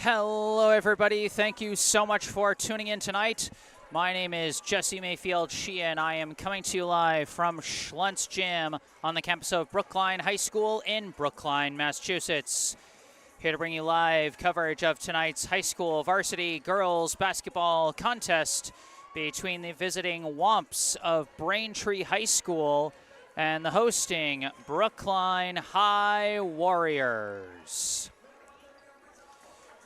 Hello, everybody. Thank you so much for tuning in tonight. My name is Jesse Mayfield-Sheehan. I am coming to you live from Schlunz Gym on the campus of Brookline High School in Brookline, Massachusetts. Here to bring you live coverage of tonight's high school varsity girls basketball contest between the visiting Womps of Braintree High School and the hosting Brookline High Warriors.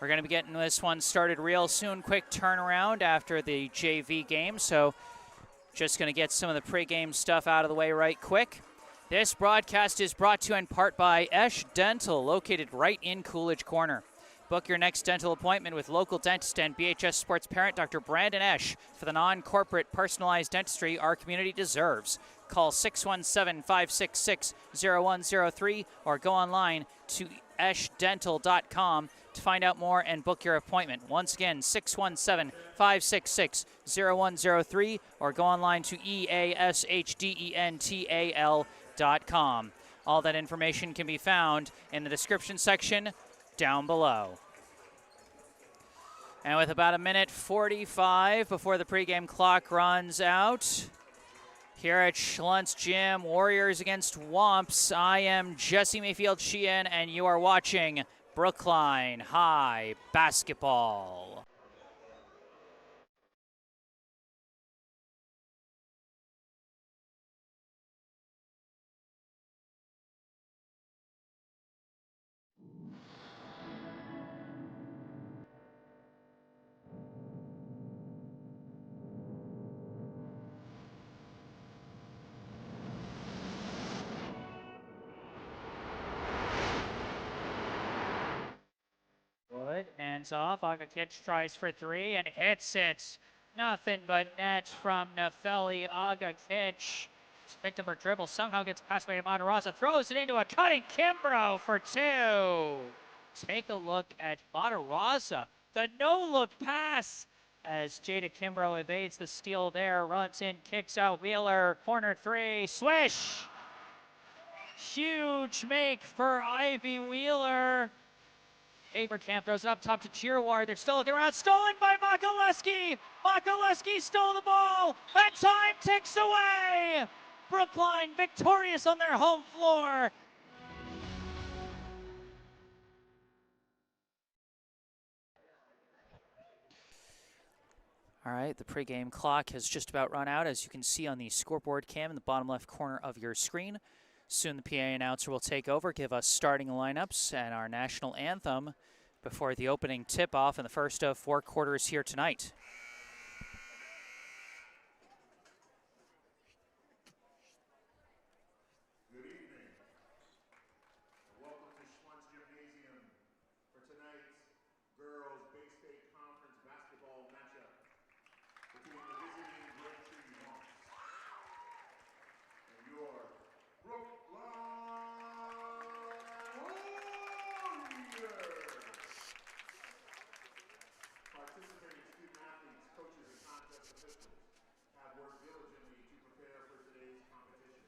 We're going to be getting this one started real soon. Quick turnaround after the JV game, so just going to get some of the pregame stuff out of the way right quick. This broadcast is brought to you in part by Esch Dental, located right in Coolidge Corner. Book your next dental appointment with local dentist and BHS sports parent Dr. Brandon Esch for the non-corporate personalized dentistry our community deserves. Call 617-566-0103 or go online to eschdental.com to find out more and book your appointment. Once again, 617-566-0103 or go online to easchdental.com. All that information can be found in the description section down below. And with about a minute 45 before the pregame clock runs out, here at Schlunz Gym, Warriors against Womps, I am Jesse Mayfield-Sheehan, and you are watching Brookline High Basketball. Good, hands off. Agakich tries for three and hits it. Nothing but net from Nefeli Agakich. Picked up her dribble, somehow gets past by Mataraza, throws it into a cutting Kimbrough for two. Take a look at Mataraza. The no-look pass as Jada Kimbrough evades the steal there, runs in, kicks out Wheeler, corner three, swish! Huge make for Ivy Wheeler. Abraham throws it up top to Cheerward. They're still looking around. Stolen by Makaleski. Makaleski stole the ball. And time ticks away. Brookline victorious on their home floor. All right, the pregame clock has just about run out, as you can see on the scoreboard cam in the bottom left corner of your screen. Soon the PA announcer will take over, give us starting lineups and our national anthem before the opening tip-off in the first of four quarters here tonight. Good evening. Welcome to Schlunz Gymnasium for tonight's girls Bay State Conference basketball matchup between the visiting Braintree Womps and your Brookline Warriors. Participating student athletes, coaches, and contest officials have worked diligently to prepare for today's competition.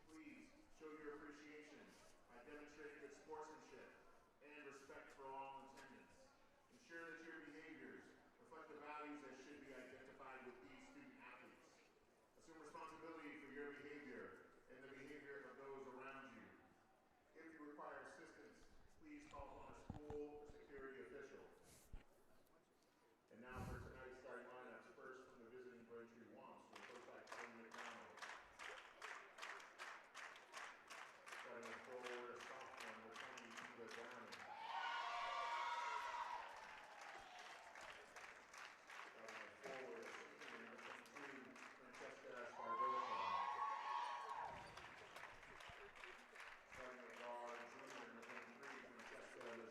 Please show your appreciation by demonstrating good sportsmanship and respect for all in attendance. Ensure that your behaviors reflect the values that should be identified with these student athletes. Assume responsibility for your behavior and the behavior of those around you. If you require assistance, please call upon a school or security official. And now for tonight's starting lineups, first from the visiting Braintree Womps, will coach by Clayton McDonald. Starting at forward, a sophomore, number 20, Eva Downing. Starting at forward, a senior, number 22, Francesca Scardosa. Starting at guard, junior, number 23, Francesca Lazar.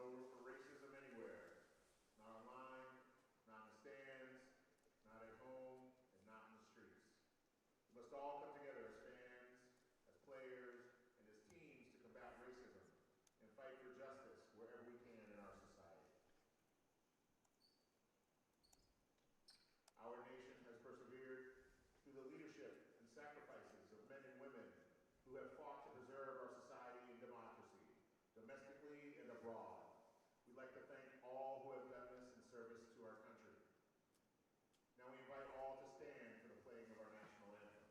room for racism anywhere. Not online, not in the stands, not at home, and not in the streets. We must all come together as fans, as players, and as teams to combat racism and fight for justice wherever we can in our society. Our nation has persevered through the leadership and sacrifices of men and women who have fought to preserve our society and democracy, domestically and abroad. We'd like to thank all who have done this in service to our country. Now we invite all to stand for the playing of our national anthem.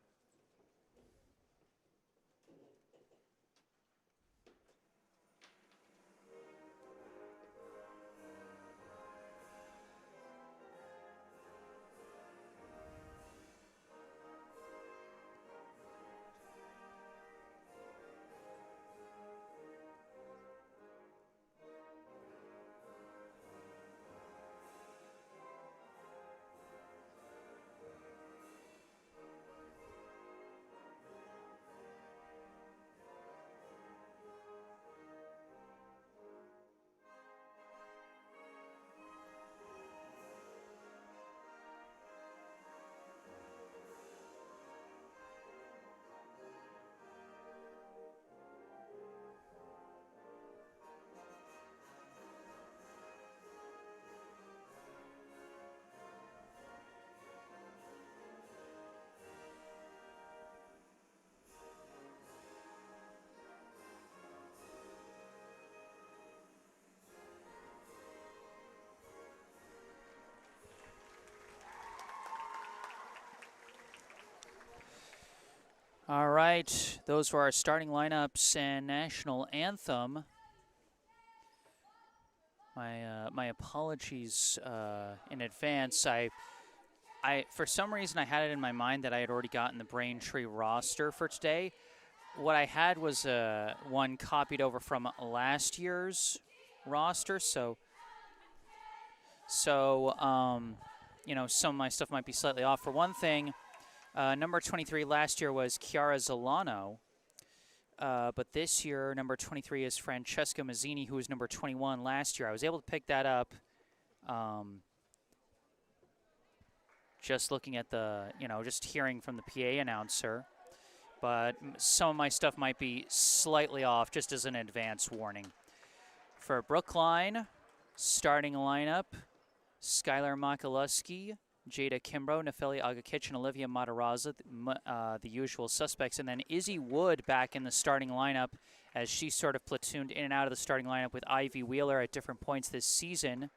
All right, those were our starting lineups and national anthem. My apologies in advance. I for some reason I had it in my mind that I had already gotten the Braintree roster for today. What I had was one copied over from last year's roster, so you know, some of my stuff might be slightly off. For one thing, number 23 last year was Chiara Zolano, but this year number 23 is Francesca Mazzini, who was number 21 last year. I was able to pick that up just looking at the, you know, just hearing from the PA announcer. But some of my stuff might be slightly off, just as an advance warning. For Brookline, starting lineup, Skylar Makaluski, Jada Kimbrough, Nefeli Agakich, and Olivia Matarazza, the usual suspects. And then Izzy Wood back in the starting lineup as she sort of platooned in and out of the starting lineup with Ivy Wheeler at different points this season.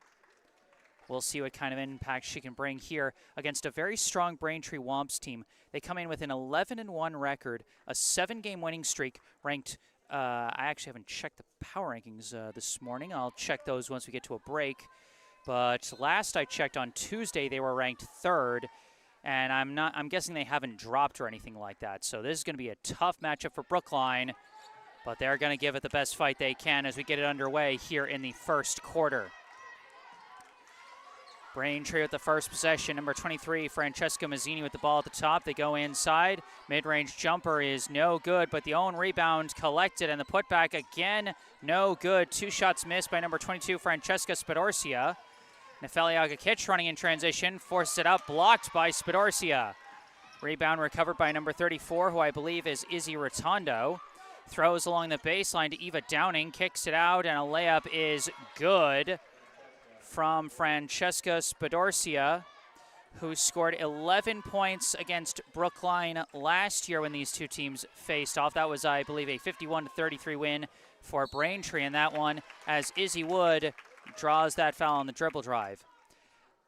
We'll see what kind of impact she can bring here against a very strong Braintree Womps team. They come in with an 11-1 record, a 7-game winning streak, ranked, I actually haven't checked the power rankings this morning. I'll check those once we get to a break. But last I checked on Tuesday, they were ranked 3rd, and I'm guessing they haven't dropped or anything like that. So this is going to be a tough matchup for Brookline, but they're going to give it the best fight they can as we get it underway here in the first quarter. Braintree with the first possession. Number 23, Francesca Mazzini with the ball at the top. They go inside. Mid-range jumper is no good, but the own rebound collected, and the putback again, no good. 2 shots missed by number 22, Francesca Spadorcia. Nefeli Agakich running in transition, forces it up, blocked by Spadorcia. Rebound recovered by number 34, who I believe is Izzy Rotondo. Throws along the baseline to Eva Downing, kicks it out, and a layup is good from Francesca Spadorcia, who scored 11 points against Brookline last year when these two teams faced off. That was, I believe, a 51-33 win for Braintree in that one, as Izzy Wood draws that foul on the dribble drive.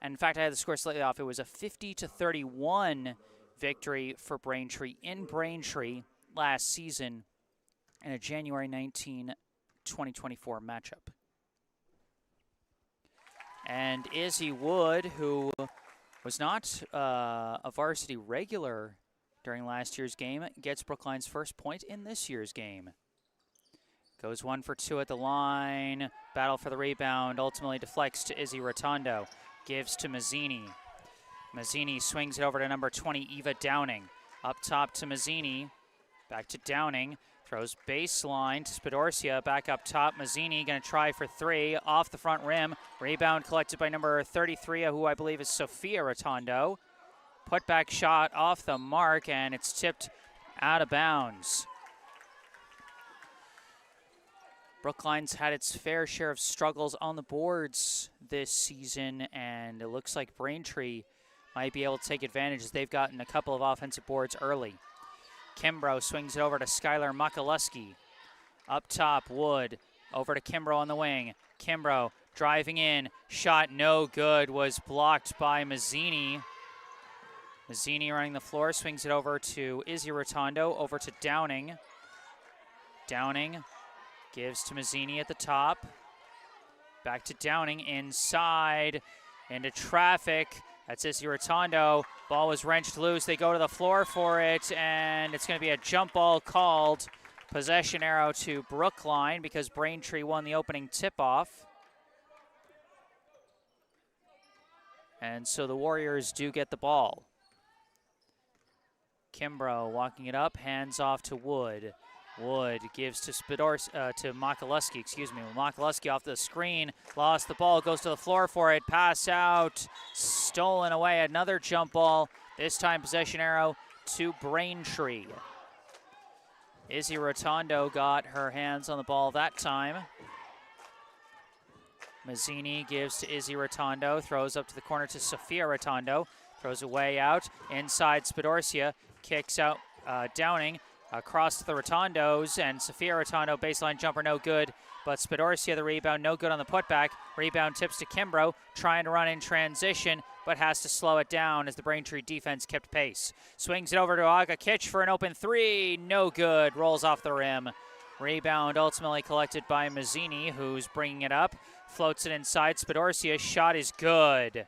And in fact, I had the score slightly off. It was a 50-31 victory for Braintree in Braintree last season in a January 19, 2024 matchup. And Izzy Wood, who was not a varsity regular during last year's game, gets Brookline's first point in this year's game. Goes 1 for 2 at the line. Battle for the rebound. Ultimately deflects to Izzy Rotondo. Gives to Mazzini. Mazzini swings it over to number 20, Eva Downing. Up top to Mazzini. Back to Downing. Throws baseline to Spidorcia, back up top. Mazzini going to try for three, off the front rim. Rebound collected by number 33, who I believe is Sophia Rotondo. Put back shot off the mark, and it's tipped out of bounds. Brookline's had its fair share of struggles on the boards this season, and it looks like Braintree might be able to take advantage as they've gotten a couple of offensive boards early. Kimbrough swings it over to Skylar Makaluski. Up top, Wood. Over to Kimbrough on the wing. Kimbrough driving in. Shot no good. Was blocked by Mazzini. Mazzini running the floor. Swings it over to Izzy Rotondo. Over to Downing. Downing gives to Mazzini at the top. Back to Downing inside. Into traffic. That's Izzy Rotondo. Ball was wrenched loose. They go to the floor for it, and it's going to be a jump ball called. Possession arrow to Brookline because Braintree won the opening tip-off. And so the Warriors do get the ball. Kimbrough walking it up, hands off to Wood. Wood gives to Makaluski, Makaluski off the screen, lost the ball, goes to the floor for it, pass out, stolen away, another jump ball, this time possession arrow to Braintree. Izzy Rotondo got her hands on the ball that time. Mazzini gives to Izzy Rotondo, throws up to the corner to Sophia Rotondo, throws away out, inside Spidorcia, kicks out Downing, across to the Rotondos, and Sophia Rotondo, baseline jumper, no good. But Spidorcia, the rebound, no good on the putback. Rebound tips to Kimbrough, trying to run in transition, but has to slow it down as the Braintree defense kept pace. Swings it over to Aga Kitch for an open three, no good. Rolls off the rim. Rebound ultimately collected by Mazzini, who's bringing it up. Floats it inside. Spidorcia, shot is good.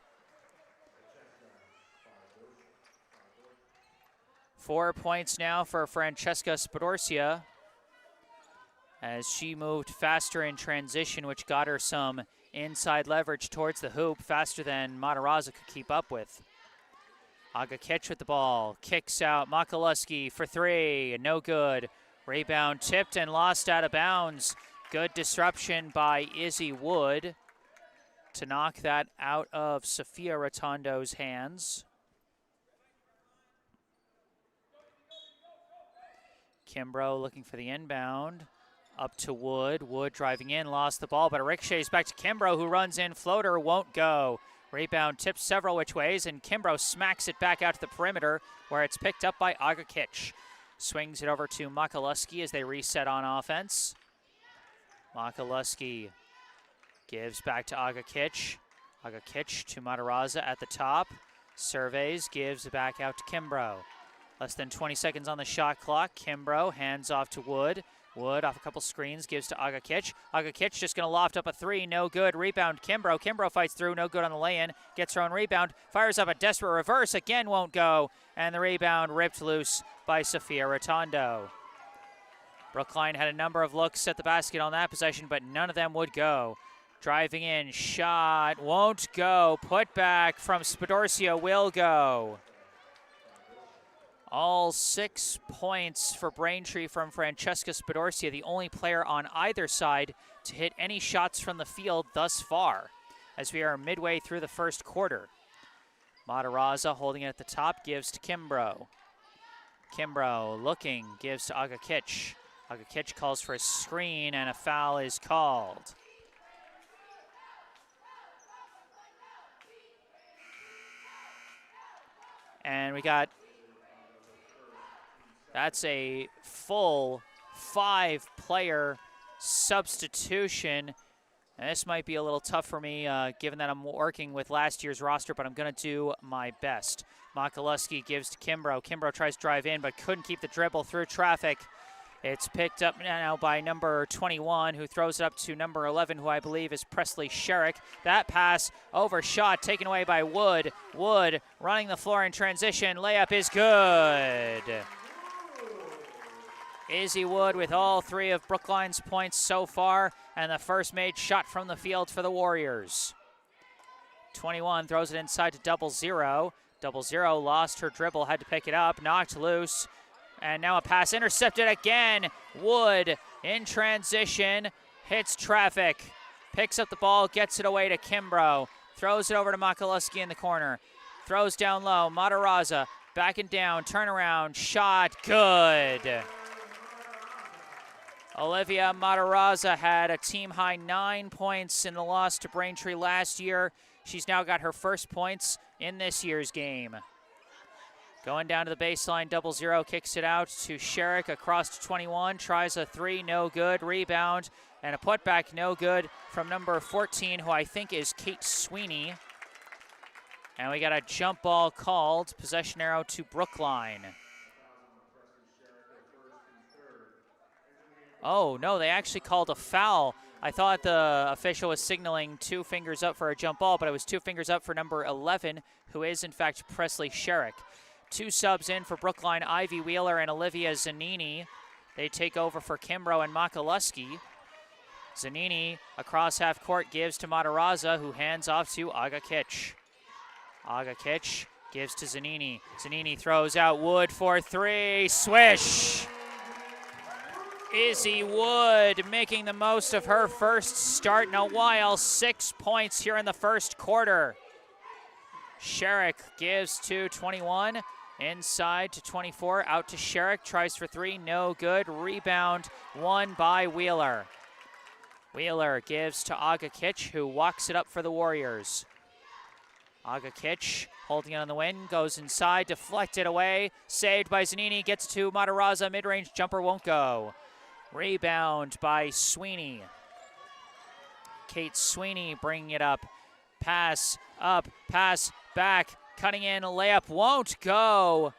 4 points now for Francesca Spidorcia as she moved faster in transition, which got her some inside leverage towards the hoop, faster than Matarazza could keep up with. Aga Kitch with the ball, kicks out, Makaluski for three, no good. Rebound tipped and lost out of bounds. Good disruption by Izzy Wood to knock that out of Sophia Rotondo's hands. Kimbrough looking for the inbound. Up to Wood. Wood driving in, lost the ball, but it ricochets back to Kimbrough, who runs in. Floater won't go. Rebound tips several which ways, and Kimbrough smacks it back out to the perimeter, where it's picked up by Aga Kitch. Swings it over to Makaluski as they reset on offense. Makaluski gives back to Aga Kitch. Aga Kitch to Matarazza at the top. Surveys, gives it back out to Kimbrough. Less than 20 seconds on the shot clock. Kimbrough hands off to Wood. Wood off a couple screens, gives to Aga Kitch. Aga Kitch just going to loft up a three, no good. Rebound Kimbrough. Kimbrough fights through, no good on the lay-in. Gets her own rebound, fires up a desperate reverse, again won't go. And the rebound ripped loose by Sophia Rotondo. Brookline had a number of looks at the basket on that possession, but none of them would go. Driving in, shot, won't go. Put back from Spidorcia will go. All 6 points for Braintree from Francesca Spidorcia, the only player on either side to hit any shots from the field thus far, as we are midway through the first quarter. Matarazza holding it at the top, gives to Kimbrough. Kimbrough looking, gives to Aga Kitch. Aga Kitch calls for a screen, and a foul is called. And we got... That's a full 5-player substitution. And this might be a little tough for me, given that I'm working with last year's roster, but I'm going to do my best. Makaluski gives to Kimbrough. Kimbrough tries to drive in, but couldn't keep the dribble through traffic. It's picked up now by number 21, who throws it up to number 11, who I believe is Presley Sherrick. That pass overshot, taken away by Wood. Wood running the floor in transition. Layup is good. Izzy Wood with all 3 of Brookline's points so far, and the first made shot from the field for the Warriors. 21 throws it inside to 00. 00 lost her dribble, had to pick it up, knocked loose, And now a pass intercepted again. Wood in transition, hits traffic, picks up the ball, gets it away to Kimbrough, throws it over to Makaluski in the corner, throws down low, Matarazza back and down, turnaround, shot, good. Olivia Matarazza had a team-high 9 points in the loss to Braintree last year. She's now got her first points in this year's game. Going down to the baseline, 0-0, kicks it out to Sherrick across to 21, tries a three, no good, rebound, and a putback, no good from number 14, who I think is Kate Sweeney. And we got a jump ball called, possession arrow to Brookline. Oh, no, they actually called a foul. I thought the official was signaling 2 fingers up for a jump ball, but it was 2 fingers up for number 11, who is, in fact, Presley Sherrick. 2 subs in for Brookline, Ivy Wheeler and Olivia Zanini. They take over for Kimbrough and Makaluski. Zanini across half court gives to Matarazza, who hands off to Aga Kitch. Aga Kitch gives to Zanini. Zanini throws out Wood for 3, swish! Izzy Wood making the most of her first start in a while. 6 points here in the first quarter. Sherrick gives to 21. Inside to 24, out to Sherrick, tries for 3, no good. Rebound won by Wheeler. Wheeler gives to Aga Kitch, who walks it up for the Warriors. Aga Kitch holding it on the wing, goes inside, deflected away, saved by Zanini, gets to Matarazza, mid-range jumper won't go. Rebound by Sweeney. Kate Sweeney bringing it up, pass back, cutting in, layup won't go.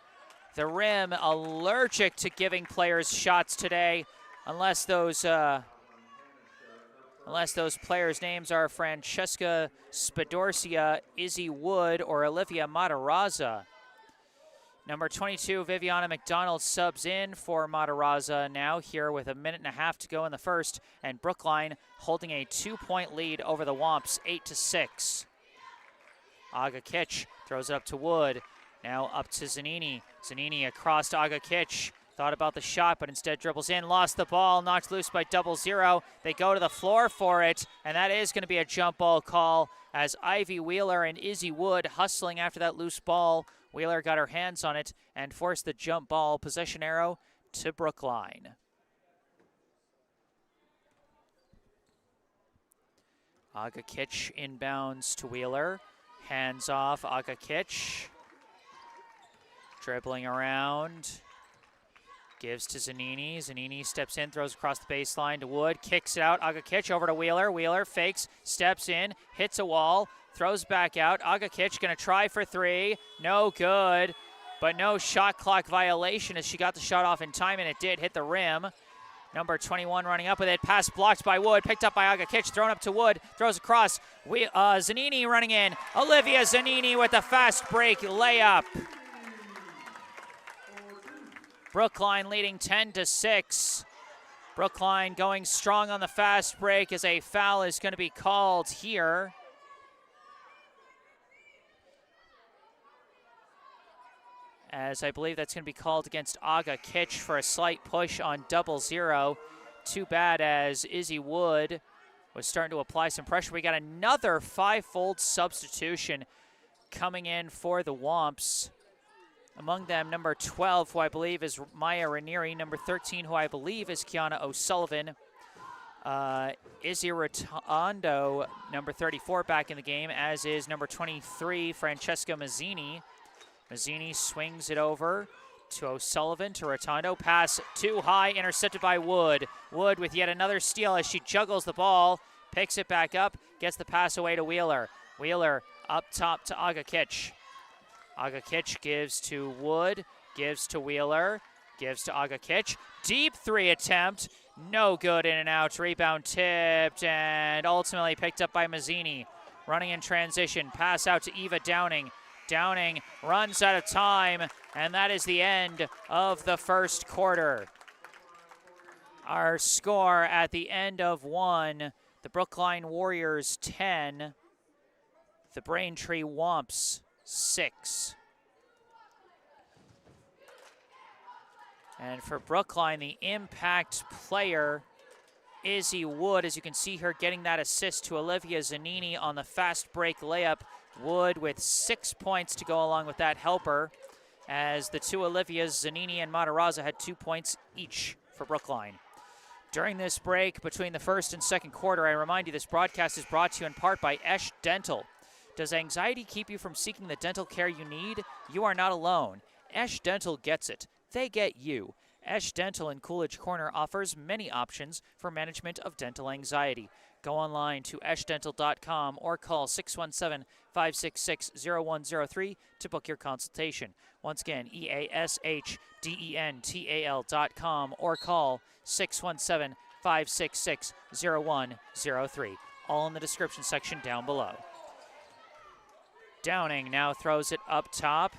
The rim allergic to giving players shots today, unless those players' names are Francesca Spadorcia, Izzy Wood, or Olivia Matarazza. Number 22, Viviana McDonald subs in for Matarazza now here with 1.5 minutes to go in the first, and Brookline holding a 2-point lead over the Womps, 8-6. Aga Kitch throws it up to Wood. Now up to Zanini. Zanini across to Aga Kitch. Thought about the shot, but instead dribbles in. Lost the ball. Knocked loose by 0-0. They go to the floor for it, and that is going to be a jump ball call as Ivy Wheeler and Izzy Wood hustling after that loose ball. Wheeler got her hands on it and forced the jump ball. Possession arrow to Brookline. Aga Kitch inbounds to Wheeler. Hands off, Aga Kitch. Dribbling around. Gives to Zanini. Zanini steps in, throws across the baseline to Wood. Kicks it out, Aga Kitch over to Wheeler. Wheeler fakes, steps in, hits a wall, throws back out. Aga Kitch gonna try for 3. No good, but no shot clock violation as she got the shot off in time, and it did hit the rim. Number 21 running up with it. Pass blocked by Wood. Picked up by Aga Kitch. Thrown up to Wood. Throws across. Zanini running in. Olivia Zanini with a fast break layup. Brookline leading 10-6. Brookline going strong on the fast break as a foul is going to be called here. As I believe that's going to be called against Aga Kitch for a slight push on 0-0. Too bad, as Izzy Wood was starting to apply some pressure. We got another 5-fold substitution coming in for the Womps. Among them, number 12, who I believe is Maya Ranieri. Number 13, who I believe is Kiana O'Sullivan. Izzy Rotondo, number 34, back in the game, as is number 23, Francesca Mazzini. Mazzini swings it over to O'Sullivan, to Rotondo. Pass too high, intercepted by Wood. Wood with yet another steal as she juggles the ball, picks it back up, gets the pass away to Wheeler. Wheeler up top to Aga Kitch. Aga Kitch gives to Wood, gives to Wheeler, gives to Aga Kitch. Deep 3 attempt, no good, in and out. Rebound tipped and ultimately picked up by Mazzini. Running in transition, pass out to Eva Downing. Downing runs out of time, and that is the end of the first quarter. Our score at the end of 1, the Brookline Warriors 10, the Braintree Womps 6. And for Brookline, the impact player, Izzy Wood, as you can see her getting that assist to Olivia Zanini on the fast break layup. Wood with 6 points to go along with that helper, as the two Olivias, Zanini and Matarazza, had 2 points each for Brookline. During this break between the first and second quarter, I remind you this broadcast is brought to you in part by Esch Dental. Does anxiety keep you from seeking the dental care you need? You are not alone. Esch Dental gets it. They get you. Esch Dental in Coolidge Corner offers many options for management of dental anxiety. Go online to eschdental.com or call 617-566-0103 to book your consultation. Once again, EASHDENTAL.com or call 617-566-0103. All in the description section down below. Downing now throws it up top.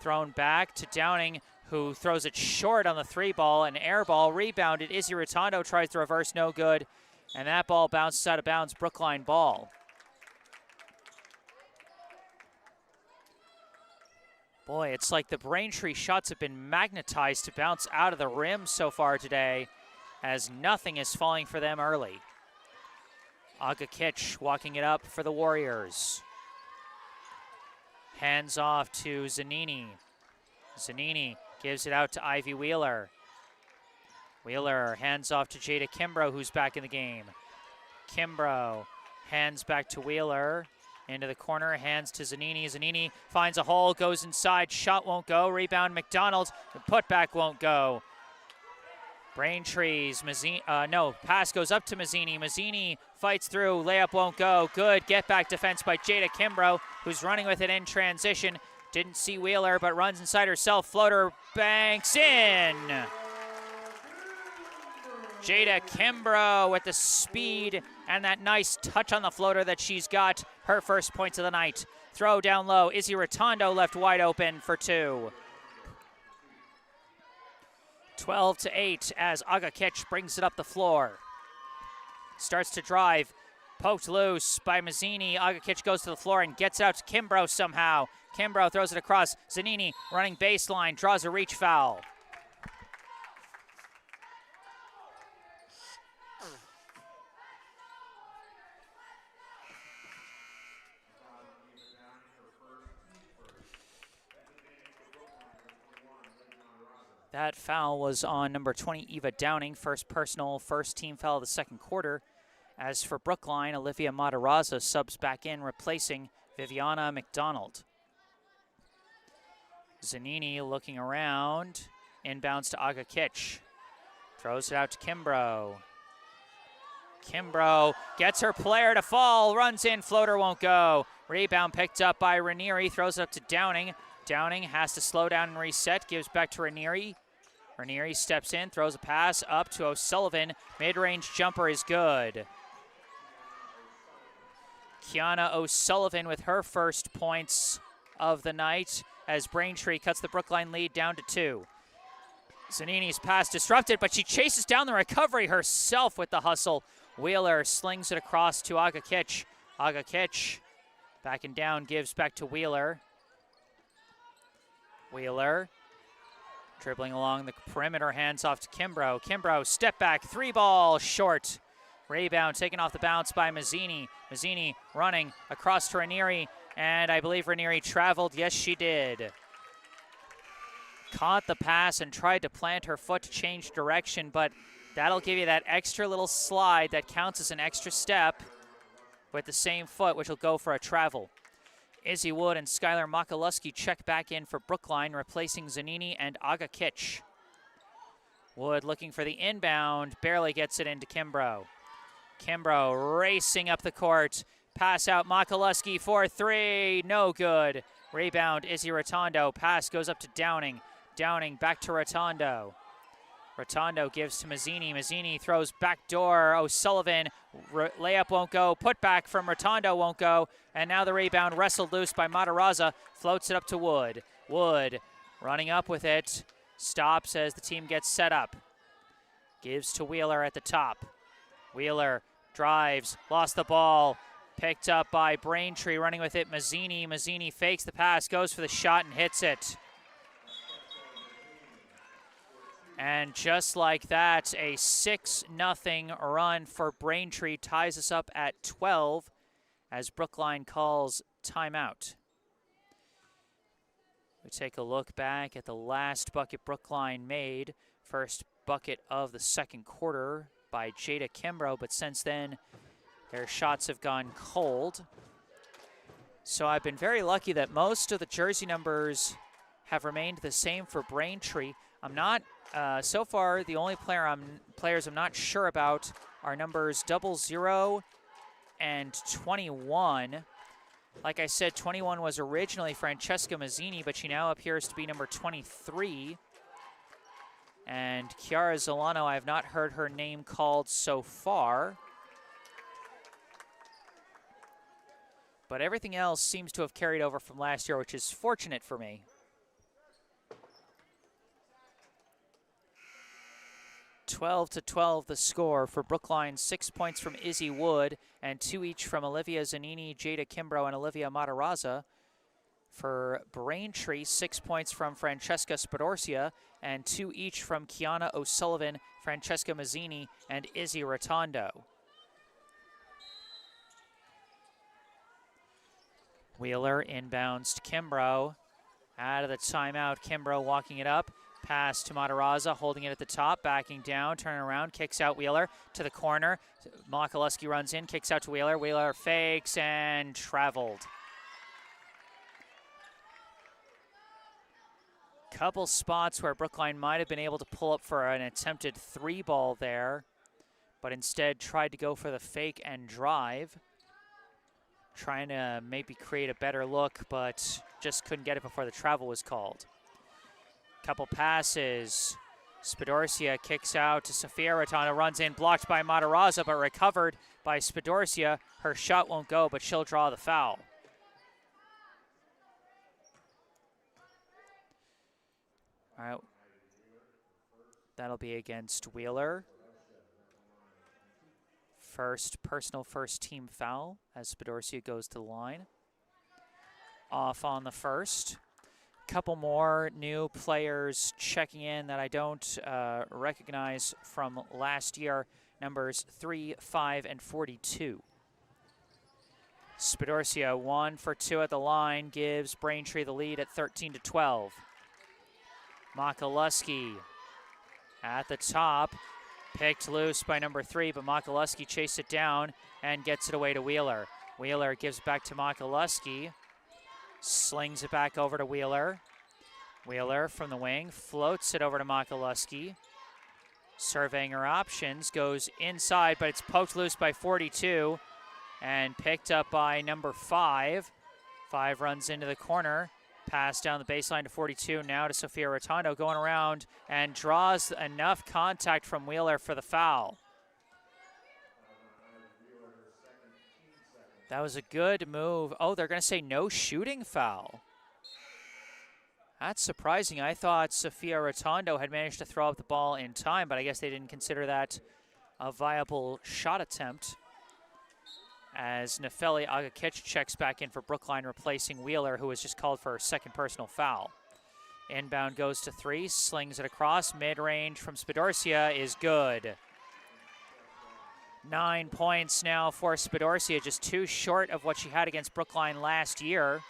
Thrown back to Downing, who throws it short on the 3-ball. An air ball rebounded. Izzy Rotondo tries the reverse, no good. And that ball bounces out of bounds, Brookline ball. Boy, it's like the Braintree shots have been magnetized to bounce out of the rim so far today, as nothing is falling for them early. Aga Kitch walking it up for the Warriors. Hands off to Zanini. Zanini gives it out to Ivy Wheeler. Wheeler hands off to Jada Kimbrough, who's back in the game. Kimbrough hands back to Wheeler. Into the corner, hands to Zanini. Zanini finds a hole, goes inside, shot won't go. Rebound McDonald, the putback won't go. Braintree's, pass goes up to Mazzini. Mazzini fights through, layup won't go. Good get back defense by Jada Kimbrough, who's running with it in transition. Didn't see Wheeler, but runs inside herself. Floater banks in. Jada Kimbrough with the speed and that nice touch on the floater that she's got. Her first points of the night. Throw down low. Izzy Rotondo left wide open for 2. 12-8 as Aga Kitch brings it up the floor. Starts to drive. Poked loose by Mazzini. Aga Kitch goes to the floor and gets out to Kimbrough somehow. Kimbrough throws it across. Zanini running baseline, draws a reach foul. That foul was on number 20, Eva Downing. First personal, first team foul of the second quarter. As for Brookline, Olivia Matarazza subs back in, replacing Viviana McDonald. Zanini looking around. Inbounds to Aga Kitch. Throws it out to Kimbrough. Kimbrough gets her player to fall. Runs in, floater won't go. Rebound picked up by Ranieri. Throws it up to Downing. Downing has to slow down and reset. Gives back to Ranieri. Ranieri steps in, throws a pass up to O'Sullivan. Mid-range jumper is good. Kiana O'Sullivan with her first points of the night as Braintree cuts the Brookline lead down to 2. Zanini's pass disrupted, but she chases down the recovery herself with the hustle. Wheeler slings it across to Aga Kitch. Aga Kitch backing down, gives back to Wheeler. Wheeler dribbling along the perimeter, hands off to Kimbrough. Kimbrough, step back, 3-ball, short. Rebound taken off the bounce by Mazzini. Mazzini running across to Ranieri, and I believe Ranieri traveled. Yes, she did. Caught the pass and tried to plant her foot to change direction, but that'll give you that extra little slide that counts as an extra step with the same foot, which will go for a travel. Izzy Wood and Skylar Makaluski check back in for Brookline, replacing Zanini and Aga Kitch. Wood looking for the inbound, barely gets it into Kimbrough. Kimbrough racing up the court. Pass out Makaluski for 3, no good. Rebound Izzy Rotondo, pass goes up to Downing. Downing back to Rotondo. Rotondo gives to Mazzini. Mazzini throws backdoor. O'Sullivan, layup won't go. Putback from Rotondo won't go. And now the rebound wrestled loose by Matarazza. Floats it up to Wood. Wood running up with it. Stops as the team gets set up. Gives to Wheeler at the top. Wheeler drives, lost the ball. Picked up by Braintree, running with it. Mazzini. Mazzini fakes the pass, goes for the shot and hits it. And just like that, a 6-0 run for Braintree ties us up at 12 as Brookline calls timeout. We take a look back at the last bucket Brookline made. First bucket of the second quarter by Jada Kimbrough, but since then, their shots have gone cold. So I've been very lucky that most of the jersey numbers have remained the same for Braintree. I'm not, so far, the only players I'm not sure about are numbers 00 and 21. Like I said, 21 was originally Francesca Mazzini, but she now appears to be number 23. And Chiara Zolano, I have not heard her name called so far. But everything else seems to have carried over from last year, which is fortunate for me. 12-12 the score for Brookline. 6 points from Izzy Wood and 2 each from Olivia Zanini, Jada Kimbrough, and Olivia Matarazza. For Braintree, 6 points from Francesca Spadorcia and 2 each from Kiana O'Sullivan, Francesca Mazzini, and Izzy Rotondo. Wheeler inbounds to Kimbrough. Out of the timeout, Kimbrough walking it up. Pass to Matarazza, holding it at the top, backing down, turning around, kicks out Wheeler to the corner. Makaluski runs in, kicks out to Wheeler. Wheeler fakes and traveled. Couple spots where Brookline might have been able to pull up for an attempted 3-ball there, but instead tried to go for the fake and drive. Trying to maybe create a better look, but just couldn't get it before the travel was called. Couple passes. Spadorcia kicks out to Sofia Rotondo, runs in, blocked by Matarazza, but recovered by Spadorcia. Her shot won't go, but she'll draw the foul. All right. That'll be against Wheeler. Personal first team foul as Spadorcia goes to the line. Off on the first. Couple more new players checking in that I don't recognize from last year. Numbers 3, 5, and 42. Spadorcia 1 for 2 at the line, gives Braintree the lead at 13-12. Makaluski at the top, picked loose by number 3, but Makaluski chased it down and gets it away to Wheeler. Wheeler gives back to Makaluski, slings it back over to Wheeler. Wheeler from the wing floats it over to Makaluski. Surveying her options, goes inside, but it's poked loose by 42 and picked up by number 5. 5 runs into the corner. Pass down the baseline to 42, now to Sofia Rotondo, going around and draws enough contact from Wheeler for the foul. That was a good move. Oh, they're going to say no shooting foul. That's surprising. I thought Sofia Rotondo had managed to throw up the ball in time, but I guess they didn't consider that a viable shot attempt. As Nefeli Agakic checks back in for Brookline, replacing Wheeler, who was just called for her second personal foul. Inbound goes to 3, slings it across. Mid-range from Spadorcia is good. 9 points now for Spadorcia, just 2 short of what she had against Brookline last year.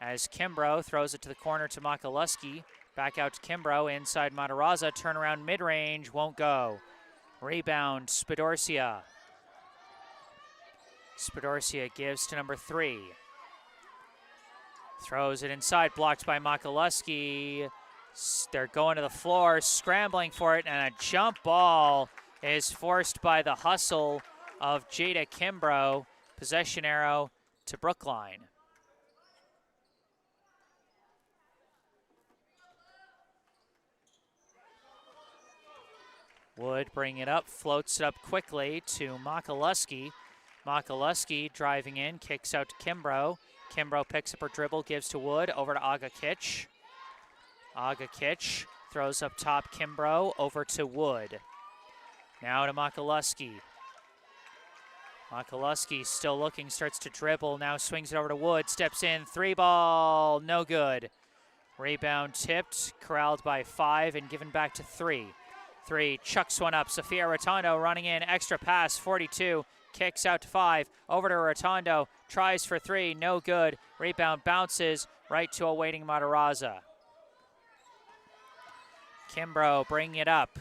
As Kimbrough throws it to the corner to Makaluski. Back out to Kimbrough, inside Matarazza. Turnaround mid-range, won't go. Rebound, Spadorcia. Spadorcia gives to number 3. Throws it inside, blocked by Makaluski. They're going to the floor, scrambling for it, and a jump ball is forced by the hustle of Jada Kimbrough. Possession arrow to Brookline. Wood bringing it up, floats it up quickly to Makaluski. Makaluski driving in, kicks out to Kimbrough. Kimbrough picks up her dribble, gives to Wood, over to Agakic. Agakic throws up top Kimbrough, over to Wood. Now to Makaluski. Makaluski still looking, starts to dribble, now swings it over to Wood, steps in, 3-ball, no good. Rebound tipped, corralled by 5 and given back to 3. 3 chucks one up. Sophia Rotondo running in, extra pass, 42. Kicks out to 5, over to Rotondo, tries for 3, no good. Rebound bounces right to a waiting Matarazza. Kimbrough bringing it up,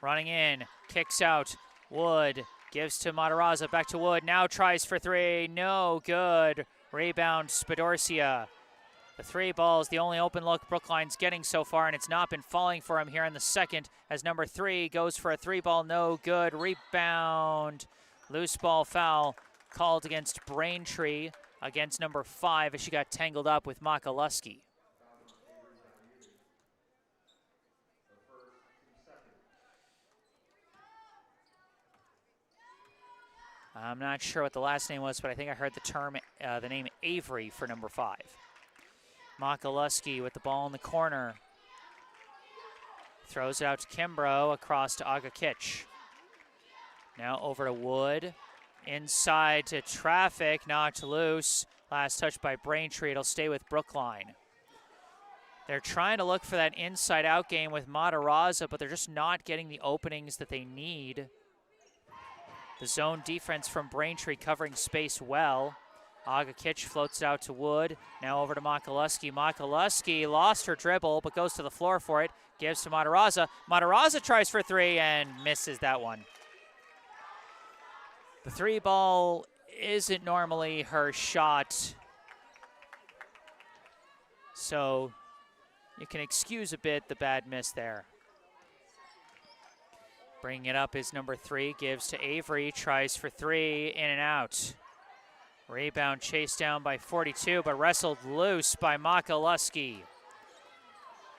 running in, kicks out. Wood gives to Matarazza, back to Wood, now tries for 3, no good. Rebound Spadorcia. The 3 ball's the only open look Brookline's getting so far, and it's not been falling for him here in the second as number 3 goes for a 3 ball, no good. Rebound. Loose ball foul called against Braintree, against number 5 as she got tangled up with Makaluski. I'm not sure what the last name was, but I think I heard the name Avery for number 5. Makaluski with the ball in the corner. Throws it out to Kimbrough, across to Aga Kitch. Now over to Wood, inside to traffic, knocked loose. Last touch by Braintree, it'll stay with Brookline. They're trying to look for that inside-out game with Matarazza, but they're just not getting the openings that they need. The zone defense from Braintree covering space well. Aga Kitch floats it out to Wood, now over to Makaluski. Makaluski lost her dribble, but goes to the floor for it, gives to Matarazza. Matarazza tries for 3 and misses that one. The 3 ball isn't normally her shot, so you can excuse a bit the bad miss there. Bringing it up is number 3, gives to Avery, tries for 3, in and out. Rebound chased down by 42, but wrestled loose by Makaluski.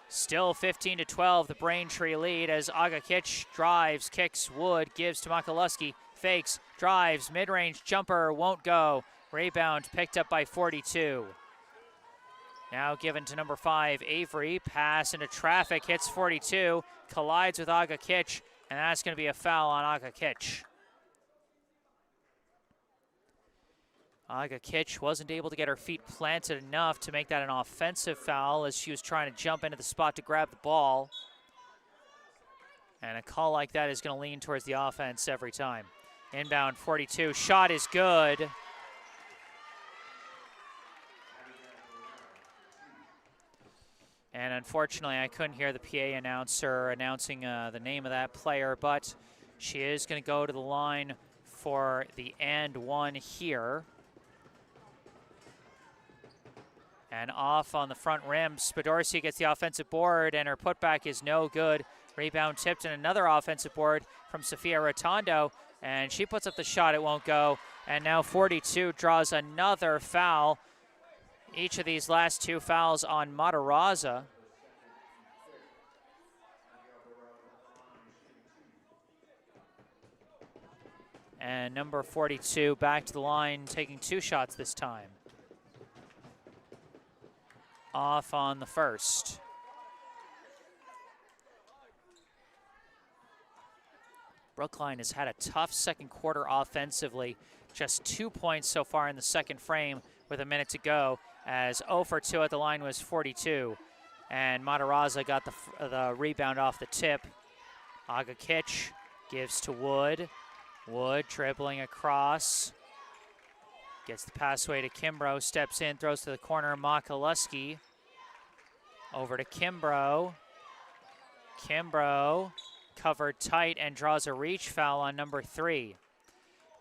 Still 15-12, the Braintree lead as Aga Kitch drives, kicks, Wood, gives to Makaluski. Fakes, drives, mid-range jumper, won't go. Rebound picked up by 42. Now given to number 5, Avery. Pass into traffic, hits 42, collides with Aga Kitch, and that's going to be a foul on Aga Kitch. Aga Kitch wasn't able to get her feet planted enough to make that an offensive foul as she was trying to jump into the spot to grab the ball. And a call like that is going to lean towards the offense every time. Inbound 42, shot is good. And unfortunately, I couldn't hear the PA announcer announcing the name of that player, but she is going to go to the line for the and one here. And off on the front rim, Spadorcia gets the offensive board, and her putback is no good. Rebound tipped, and another offensive board from Sophia Rotondo, and she puts up the shot, it won't go. And now 42 draws another foul. Each of these last 2 fouls on Matarazza. And number 42 back to the line, taking 2 shots this time. Off on the first. Brookline has had a tough second quarter offensively. Just 2 points so far in the second frame with a minute to go, as 0 for 2 at the line was 42. And Matarazza got the rebound off the tip. Aga Kitch gives to Wood. Wood dribbling across. Gets the pass away to Kimbrough, steps in, throws to the corner, Makaluski. Over to Kimbrough. Kimbrough covered tight and draws a reach foul on number 3.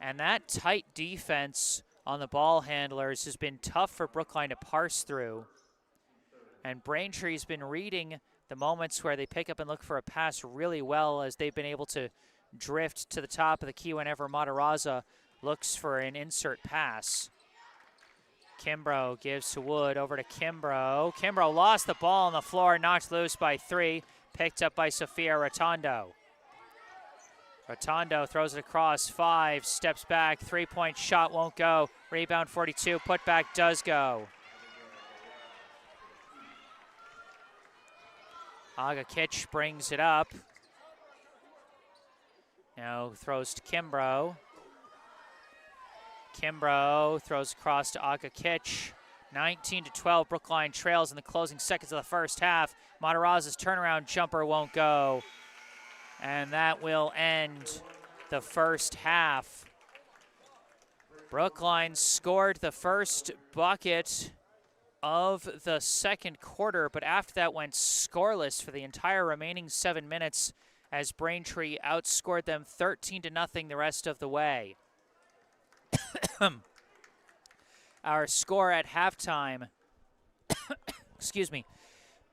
And that tight defense on the ball handlers has been tough for Brookline to parse through. And Braintree's been reading the moments where they pick up and look for a pass really well, as they've been able to drift to the top of the key whenever Matarazza looks for an insert pass. Kimbrough gives to Wood, over to Kimbrough. Kimbrough lost the ball on the floor, knocked loose by 3, picked up by Sophia Rotondo. Rotondo throws it across, 5, steps back, 3-point shot won't go. Rebound 42, putback does go. Aga Kitch brings it up. Now throws to Kimbrough. Kimbrough throws across to Aga Kitch. 19-12, Brookline trails in the closing seconds of the first half. Matarazza's turnaround jumper won't go, and that will end the first half. Brookline scored the first bucket of the second quarter, but after that went scoreless for the entire remaining 7 minutes as Braintree outscored them 13-0 the rest of the way. Our score at halftime, excuse me,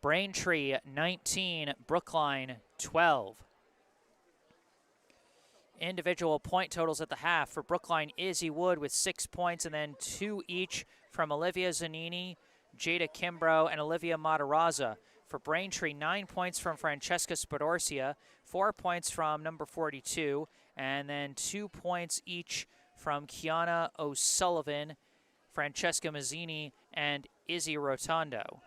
Braintree 19, Brookline 12. Individual point totals at the half for Brookline: Izzy Wood with 6 points, and then 2 each from Olivia Zanini, Jada Kimbrough, and Olivia Matarazza. For Braintree, 9 points from Francesca Spadorcia, 4 points from number 42, and then 2 points each from Kiana O'Sullivan, Francesca Mazzini, and Izzy Rotondo.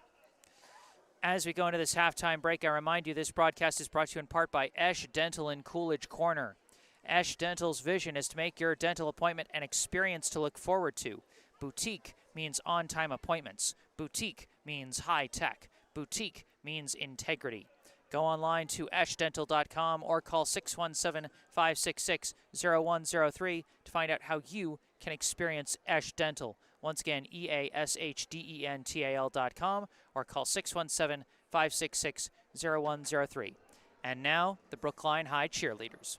As we go into this halftime break, I remind you this broadcast is brought to you in part by Esch Dental in Coolidge Corner. Esch Dental's vision is to make your dental appointment an experience to look forward to. Boutique means on-time appointments. Boutique means high-tech. Boutique means integrity. Go online to eschdental.com or call 617-566-0103 to find out how you can experience Esch Dental. Once again, EASHDENTAL.com or call 617-566-0103. And now, the Brookline High cheerleaders.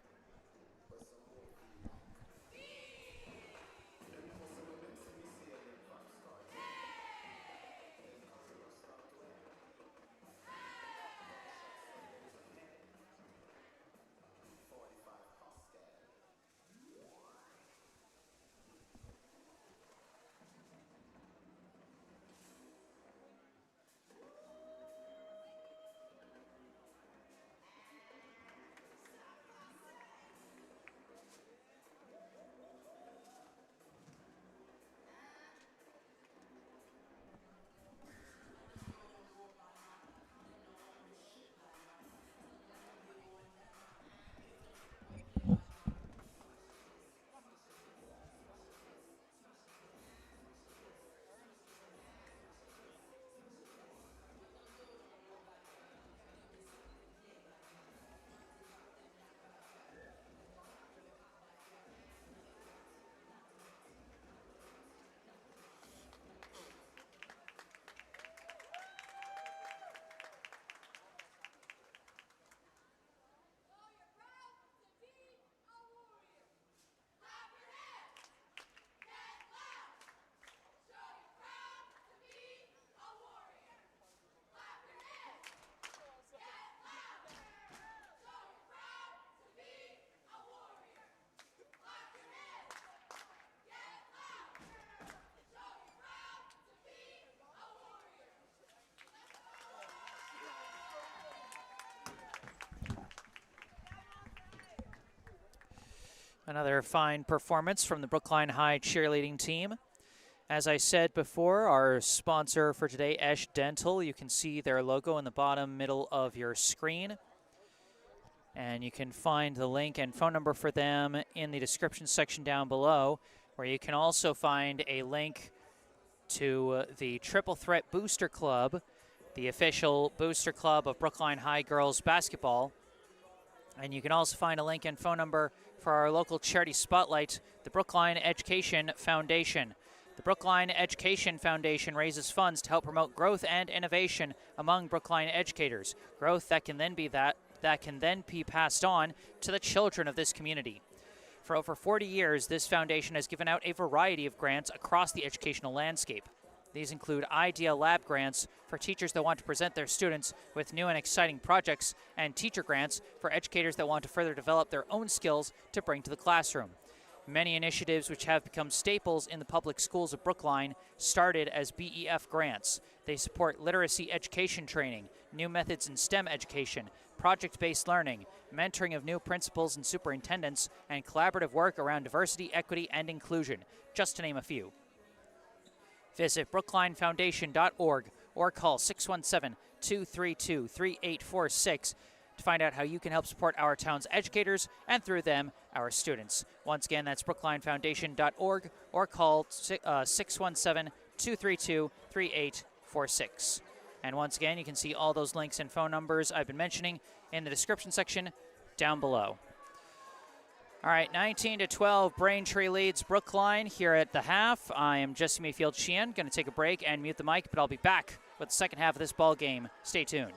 Another fine performance from the Brookline High cheerleading team. As I said before, our sponsor for today, Esch Dental. You can see their logo in the bottom middle of your screen. And you can find the link and phone number for them in the description section down below, where you can also find a link to the Triple Threat Booster Club, the official booster club of Brookline High girls basketball. And you can also find a link and phone number for our local charity spotlight, the Brookline Education Foundation. The Brookline Education Foundation raises funds to help promote growth and innovation among Brookline educators. Growth that can then be passed on to the children of this community. For over 40 years, this foundation has given out a variety of grants across the educational landscape. These include Idea Lab grants for teachers that want to present their students with new and exciting projects, and teacher grants for educators that want to further develop their own skills to bring to the classroom. Many initiatives which have become staples in the public schools of Brookline started as BEF grants. They support literacy education training, new methods in STEM education, project-based learning, mentoring of new principals and superintendents, and collaborative work around diversity, equity, and inclusion, just to name a few. Visit brooklinefoundation.org or call 617-232-3846 to find out how you can help support our town's educators and, through them, our students. Once again, that's brooklinefoundation.org or call 232-3846. And once again, you can see all those links and phone numbers I've been mentioning in the description section down below. All right, 19-12, Braintree leads Brookline here at the half. I am Jesse Mayfield-Sheehan, going to take a break and mute the mic, but I'll be back with the second half of this ball game. Stay tuned.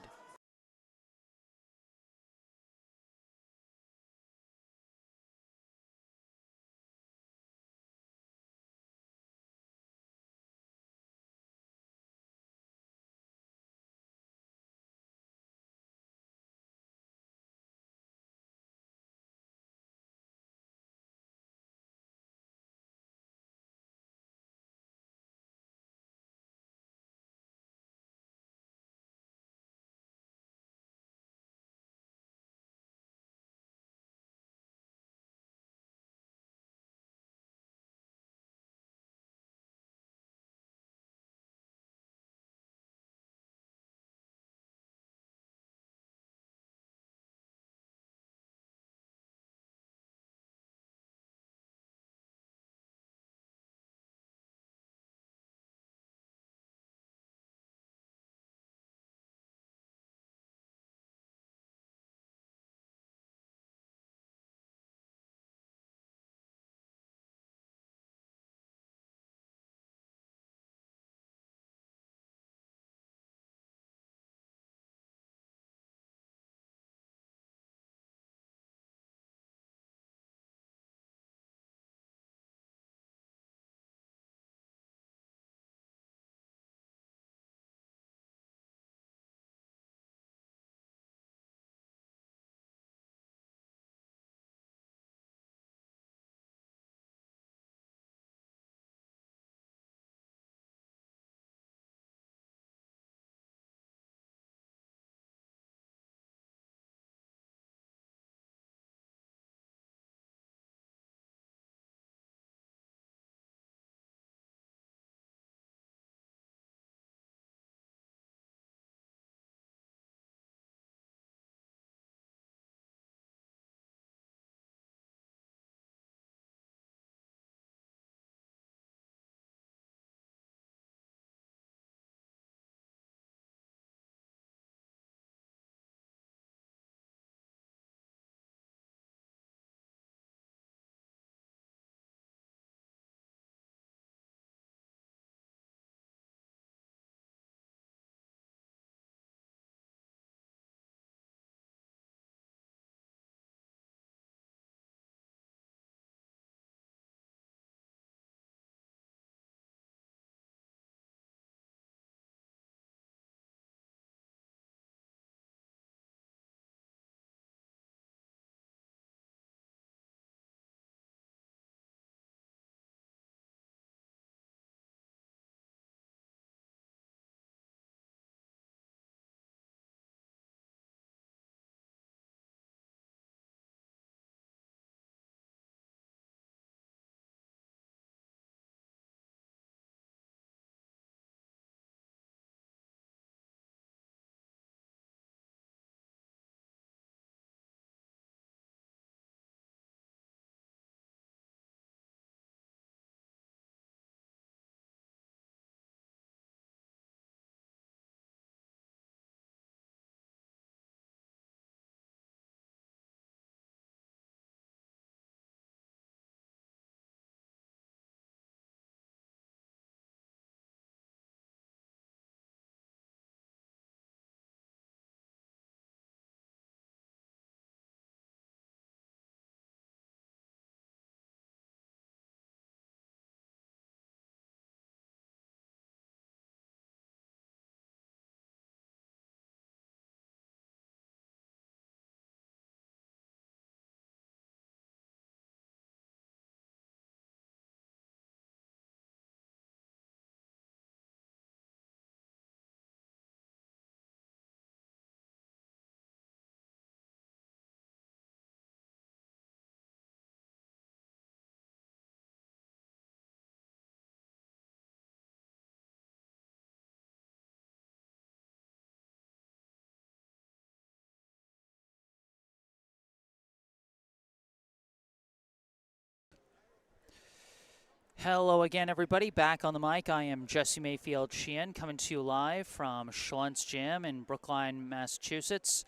Hello again, everybody. Back on the mic, I am Jesse Mayfield-Sheehan, coming to you live from Schluntz Gym in Brookline, Massachusetts,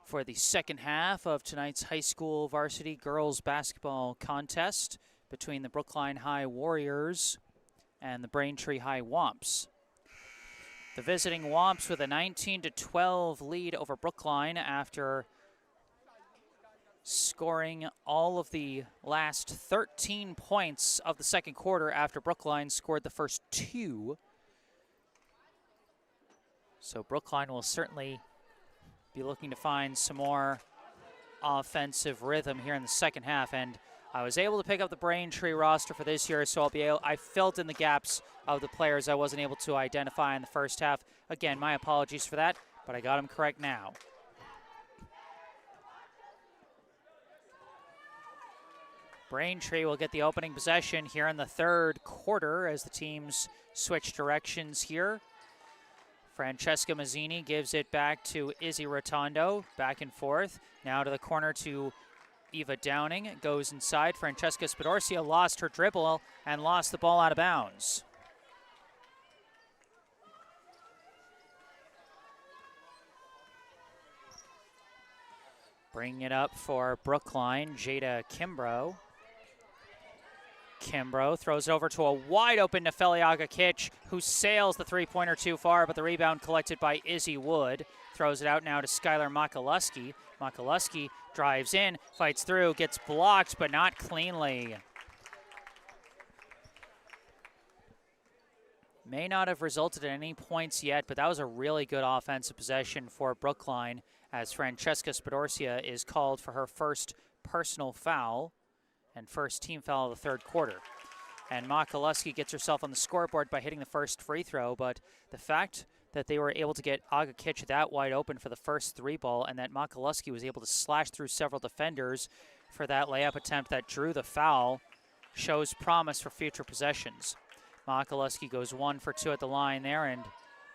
for the second half of tonight's high school varsity girls basketball contest between the Brookline High Warriors and the Braintree High Womps. The visiting Womps with a 19-12 lead over Brookline after scoring all of the last 13 points of the second quarter after Brookline scored the first 2. So Brookline will certainly be looking to find some more offensive rhythm here in the second half. And I was able to pick up the Braintree roster for this year, so I filled in the gaps of the players I wasn't able to identify in the first half. Again, my apologies for that, but I got them correct now. Braintree will get the opening possession here in the third quarter as the teams switch directions here. Francesca Mazzini gives it back to Izzy Rotondo, back and forth. Now to the corner to Eva Downing, goes inside. Francesca Spadorcia lost her dribble and lost the ball out of bounds. Bringing it up for Brookline, Jada Kimbrough. Kimbrough throws it over to a wide-open Nefeli Agakic, who sails the three-pointer too far, but the rebound collected by Izzy Wood. Throws it out now to Skylar Makaluski. Makaluski drives in, fights through, gets blocked, but not cleanly. May not have resulted in any points yet, but that was a really good offensive possession for Brookline, as Francesca Spadorcia is called for her first personal foul and first team foul of the third quarter. And Makaluski gets herself on the scoreboard by hitting the first free throw, but the fact that they were able to get Agakic that wide open for the first three ball, and that Makaluski was able to slash through several defenders for that layup attempt that drew the foul, shows promise for future possessions. Makaluski goes 1 for 2 at the line there, and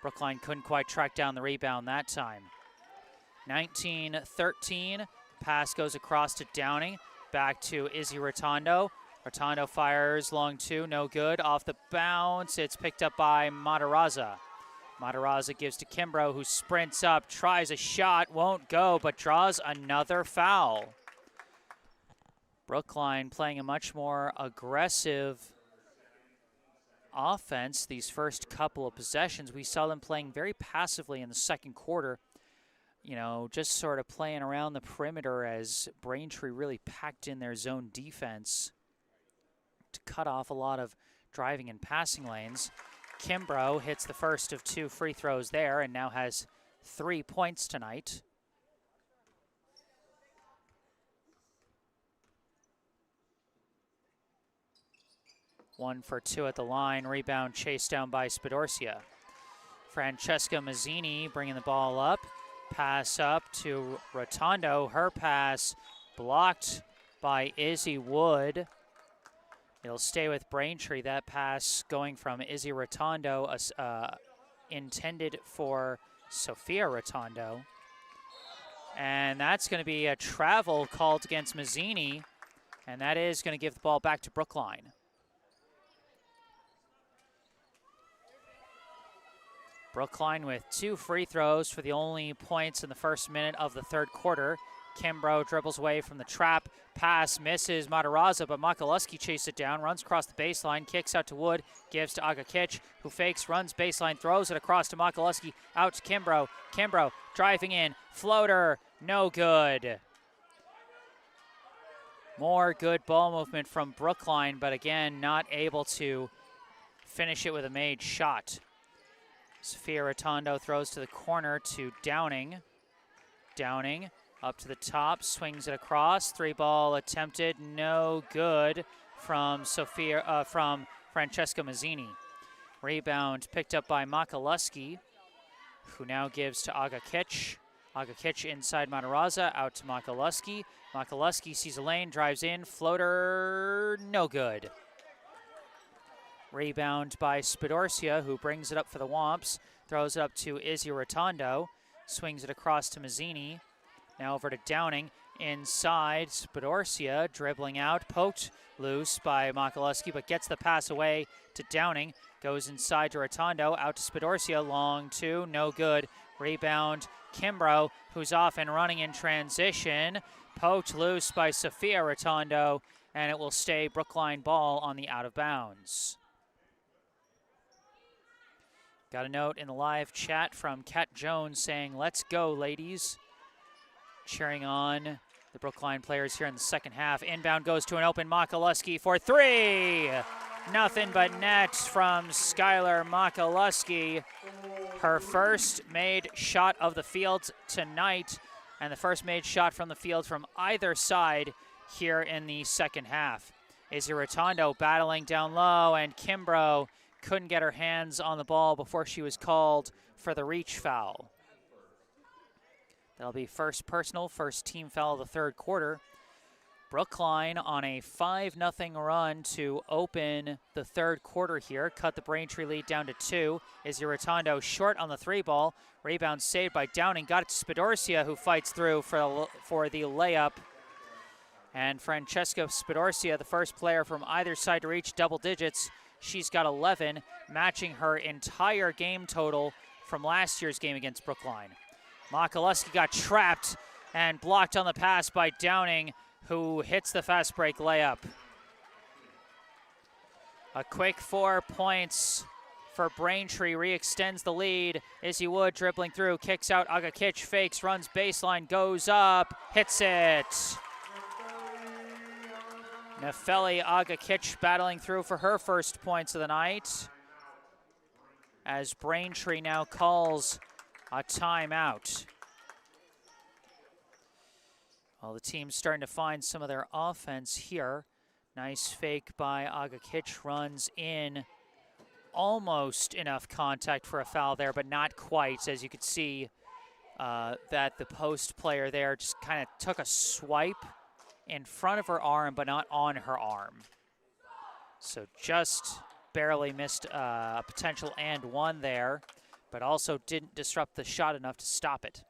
Brookline couldn't quite track down the rebound that time. 19-13, pass goes across to Downing. Back to Izzy Rotondo. Rotondo fires long 2, no good. Off the bounce, it's picked up by Matarazza. Matarazza gives to Kimbrough, who sprints up, tries a shot, won't go, but draws another foul. Brookline playing a much more aggressive offense these first couple of possessions. We saw them playing very passively in the second quarter. You know, just sort of playing around the perimeter as Braintree really packed in their zone defense to cut off a lot of driving and passing lanes. Kimbrough hits the first of 2 free throws there and now has 3 points tonight. One for 2 at the line, rebound chased down by Spadorcia. Francesca Mazzini bringing the ball up. Pass up to Rotondo. Her pass blocked by Izzy Wood. It'll stay with Braintree. That pass going from Izzy Rotondo, intended for Sophia Rotondo. And that's going to be a travel called against Mazzini. And that is going to give the ball back to Brookline. Brookline with 2 free throws for the only points in the first minute of the third quarter. Kimbrough dribbles away from the trap. Pass misses Matarazza, but Makaluski chases it down, runs across the baseline, kicks out to Wood, gives to Agakic, who fakes, runs baseline, throws it across to Makaluski, out to Kimbrough. Kimbrough driving in, floater, no good. More good ball movement from Brookline, but again, not able to finish it with a made shot. Sophia Rotondo throws to the corner to Downing. Downing up to the top, swings it across. 3-ball attempted, no good from Francesca Mazzini. Rebound picked up by Makaluski, who now gives to Agakic. Agakic inside Matarazza, out to Makaluski. Makaluski sees a lane, drives in, floater, no good. Rebound by Spadorcia, who brings it up for the Womps. Throws it up to Izzy Rotondo. Swings it across to Mazzini. Now over to Downing. inside. Spidorcia dribbling out, poked loose by Makaluski, but gets the pass away to Downing. Goes inside to Rotondo, out to Spidorcia, long two, no good. Rebound, Kimbrough, who's off and running in transition. Poked loose by Sophia Rotondo, and it will stay Brookline ball on the out of bounds. Got a note in the live chat from Kat Jones saying, "Let's go, ladies." Cheering on the Brookline players here in the second half. Inbound goes to an open Makaluski for three. Nothing but net from Skylar Makaluski. Her first made shot of the field tonight, and the first made shot from the field from either side here in the second half. Izzy Rotondo battling down low, and Kimbrough couldn't get her hands on the ball before she was called for the reach foul. That'll be first personal, first team foul of the third quarter. Brookline on a 5-0 run to open the third quarter here. Cut the Braintree lead down to 2. Izzy Rotondo short on the 3-ball. Rebound saved by Downing. Got it to Spidorcia, who fights through for the layup. And Francesca Spidorcia, the first player from either side to reach double digits. She's got 11, matching her entire game total from last year's game against Brookline. Makaluski got trapped and blocked on the pass by Downing, who hits the fast break layup. A quick 4 points for Braintree, re-extends the lead. Izzy Wood dribbling through, kicks out, Agakich fakes, runs baseline, goes up, hits it. Nefeli Agakich battling through for her first points of the night, as Braintree now calls a timeout. Well, the team's starting to find some of their offense here. Nice fake by Agakich, runs in. Almost enough contact for a foul there, but not quite. As you could see, that the post player there just kind of took a swipe in front of her arm, but not on her arm. So just barely missed a potential and one there, but also didn't disrupt the shot enough to stop it.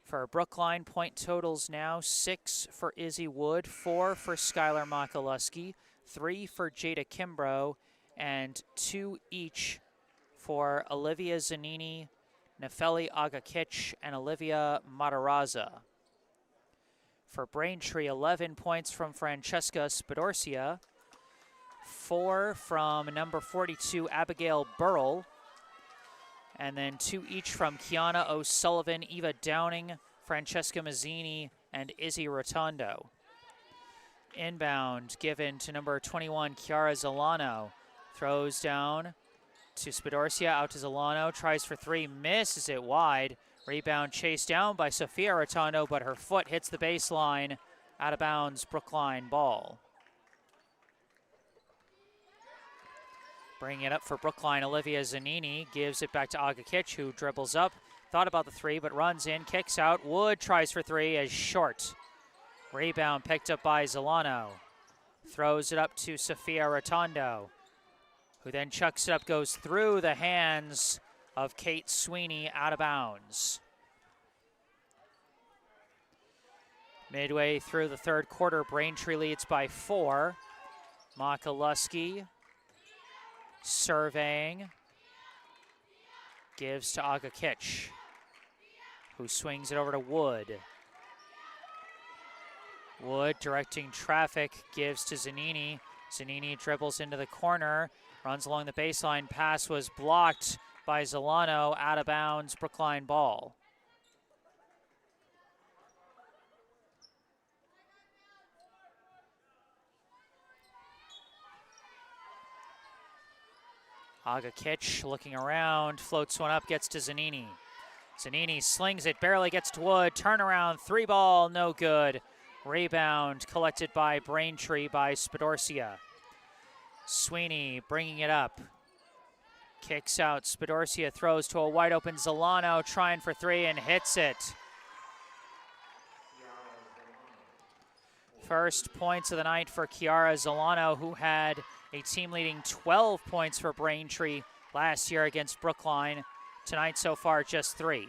For Brookline, point totals now 6 for Izzy Wood, 4 for Skylar Makaluski, 3 for Jada Kimbrough, and 2 each for Olivia Zanini, Nefeli Agakich, and Olivia Matarazza. For Braintree, 11 points from Francesca Spidorcia, 4 from number 42, Abigail Burrell, and then 2 each from Kiana O'Sullivan, Eva Downing, Francesca Mazzini, and Izzy Rotondo. Inbound given to number 21, Chiara Zolano. Throws down to Spidorcia, out to Zolano, tries for 3, misses it wide. Rebound chased down by Sophia Rotondo, but her foot hits the baseline. Out of bounds, Brookline ball. Bringing it up for Brookline, Olivia Zanini gives it back to Agakich, who dribbles up. Thought about the 3, but runs in, kicks out. Wood tries for 3 as short. Rebound picked up by Zolano. Throws it up to Sophia Rotondo, who then chucks it up, goes through the hands of Kate Sweeney, out of bounds. Midway through the third quarter, Braintree leads by 4. Makaluski surveying, gives to Agakich, who swings it over to Wood. Wood directing traffic, gives to Zanini. Zanini dribbles into the corner, runs along the baseline. Pass was blocked by Zolano, out of bounds, Brookline ball. Agakich looking around, floats one up, gets to Zanini. Zanini slings it, barely gets to Wood. Turnaround, 3-ball, no good. Rebound collected by Braintree by Spidorcia. Sweeney bringing it up. Kicks out, Spidorcia throws to a wide open Zolano, trying for 3 and hits it. First points of the night for Chiara Zolano, who had a team-leading 12 points for Braintree last year against Brookline. Tonight so far, just 3.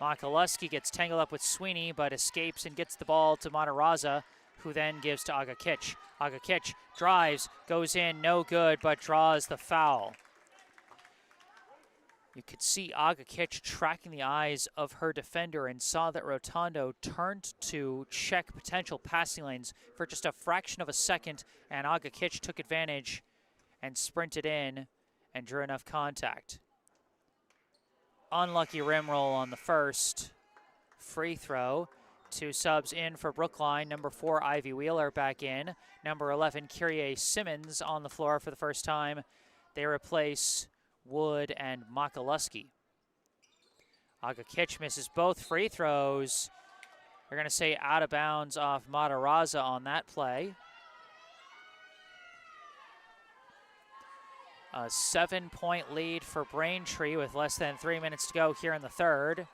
Makaluski gets tangled up with Sweeney, but escapes and gets the ball to Matarazza, who then gives to Agakic. Agakic drives, goes in, no good, but draws the foul. You could see Agakic tracking the eyes of her defender and saw that Rotondo turned to check potential passing lanes for just a fraction of a second, and Agakic took advantage and sprinted in and drew enough contact. Unlucky rim roll on the first free throw. 2 subs in for Brookline. Number 4, Ivy Wheeler back in. Number 11, Kyrie Simmons on the floor for the first time. They replace Wood and Makaluski. Agakic misses both free throws. They're going to say out of bounds off Matarazza on that play. A 7-point lead for Braintree with less than 3 minutes to go here in the third.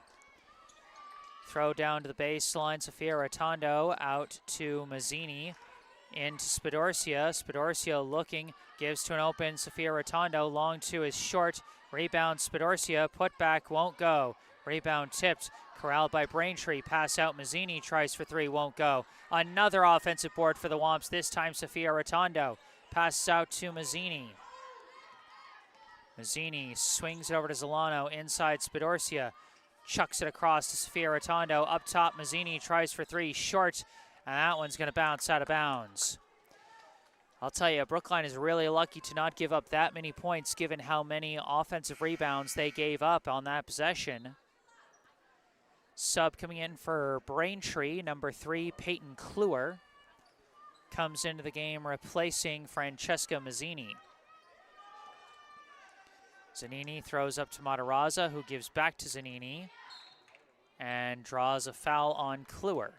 Throw down to the baseline. Sophia Rotondo out to Mazzini. Into Spadorcia. Spadorcia looking, gives to an open Sophia Rotondo. Long two is short. Rebound Spadorcia. Put back, won't go. Rebound tipped. Corralled by Braintree. Pass out Mazzini. Tries for 3, won't go. Another offensive board for the Womps. This time Sophia Rotondo. Passes out to Mazzini. Mazzini swings it over to Zolano. Inside Spadorcia. Chucks it across to Sophia Rotondo. Up top, Mazzini tries for 3. Short. And that one's going to bounce out of bounds. I'll tell you, Brookline is really lucky to not give up that many points given how many offensive rebounds they gave up on that possession. Sub coming in for Braintree, number 3, Peyton Kluwer, comes into the game replacing Francesca Mazzini. Zanini throws up to Matarazza, who gives back to Zanini and draws a foul on Kluwer.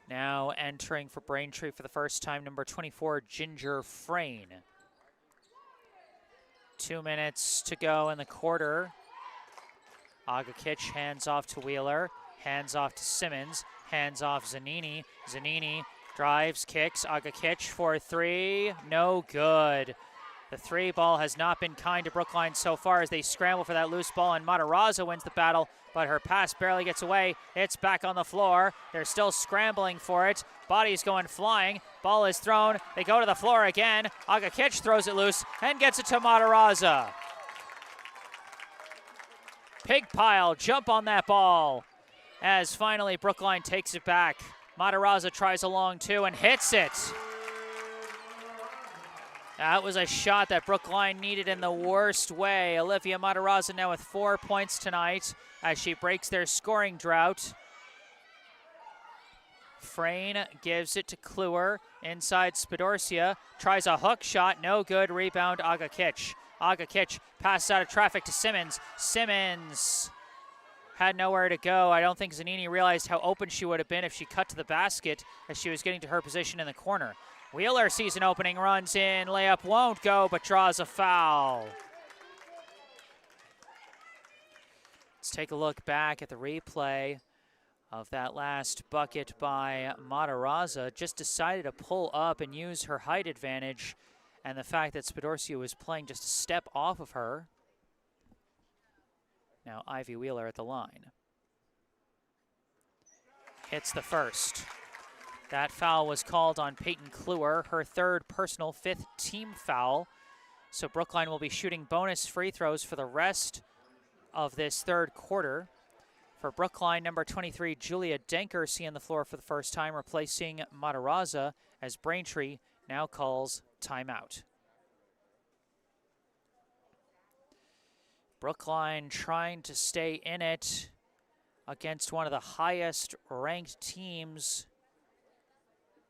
Now entering for Braintree for the first time, number 24, Ginger Frayne. 2 minutes to go in the quarter. Agakic hands off to Wheeler, hands off to Simmons, hands off Zanini. Zanini drives, kicks, Agakic for 3, no good. The 3 ball has not been kind to Brookline so far as they scramble for that loose ball, and Matarazza wins the battle, but her pass barely gets away. It's back on the floor. They're still scrambling for it. Body's going flying. Ball is thrown. They go to the floor again. Agakic throws it loose and gets it to Matarazza. Pig pile, jump on that ball as finally Brookline takes it back. Matarazza tries a long 2 and hits it. That was a shot that Brookline needed in the worst way. Olivia Matarazza now with 4 points tonight as she breaks their scoring drought. Frayne gives it to Kluwer. Inside Spadorcia. Tries a hook shot. No good. Rebound Agakic. Agakic passes out of traffic to Simmons. Simmons had nowhere to go. I don't think Zanini realized how open she would have been if she cut to the basket as she was getting to her position in the corner. Wheeler sees an opening, runs in, layup won't go, but draws a foul. Let's take a look back at the replay of that last bucket by Matarazza. Just decided to pull up and use her height advantage, and the fact that Spadorcia was playing just a step off of her. Now Ivy Wheeler at the line. Hits the first. That foul was called on Peyton Kluwer, her 3rd personal, 5th team foul. So Brookline will be shooting bonus free throws for the rest of this 3rd quarter. For Brookline, number 23, Julia Denker, seeing the floor for the first time, replacing Matarazza as Braintree now calls timeout. Brookline trying to stay in it against one of the highest ranked teams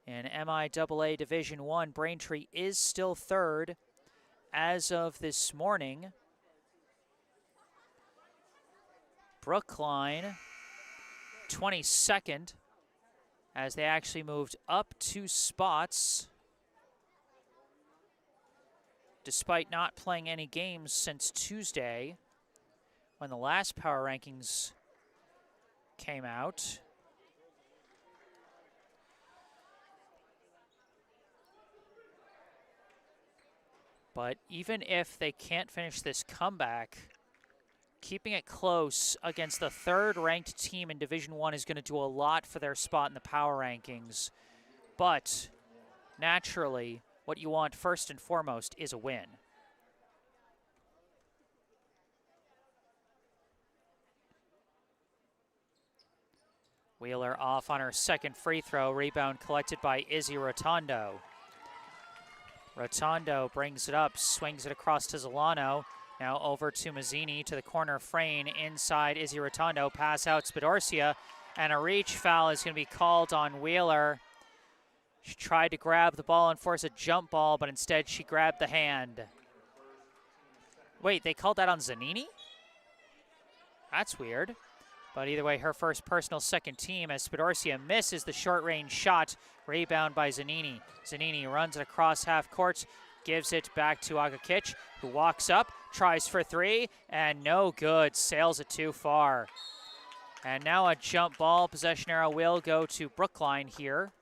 in MIAA Division I. Braintree is still 3rd as of this morning. Brookline 22nd as they actually moved up 2 spots despite not playing any games since Tuesday when the last power rankings came out. But even if they can't finish this comeback, keeping it close against the 3rd-ranked team in Division I is going to do a lot for their spot in the power rankings. But naturally, what you want first and foremost is a win. Wheeler off on her 2nd free throw. Rebound collected by Izzy Rotondo. Rotondo brings it up, swings it across to Zolano. Now over to Mazzini, to the corner of Frayne, inside Izzy Rotondo, pass out Spadorcia, and a reach foul is going to be called on Wheeler. She tried to grab the ball and force a jump ball, but instead she grabbed the hand. Wait, they called that on Zanini? That's weird. But either way, her first personal 2nd team as Spadorcia misses the short-range shot. Rebound by Zanini. Zanini runs it across half court, gives it back to Agakic, who walks up, tries for 3, and no good, sails it too far. And now a jump ball. Possession arrow will go to Brookline here.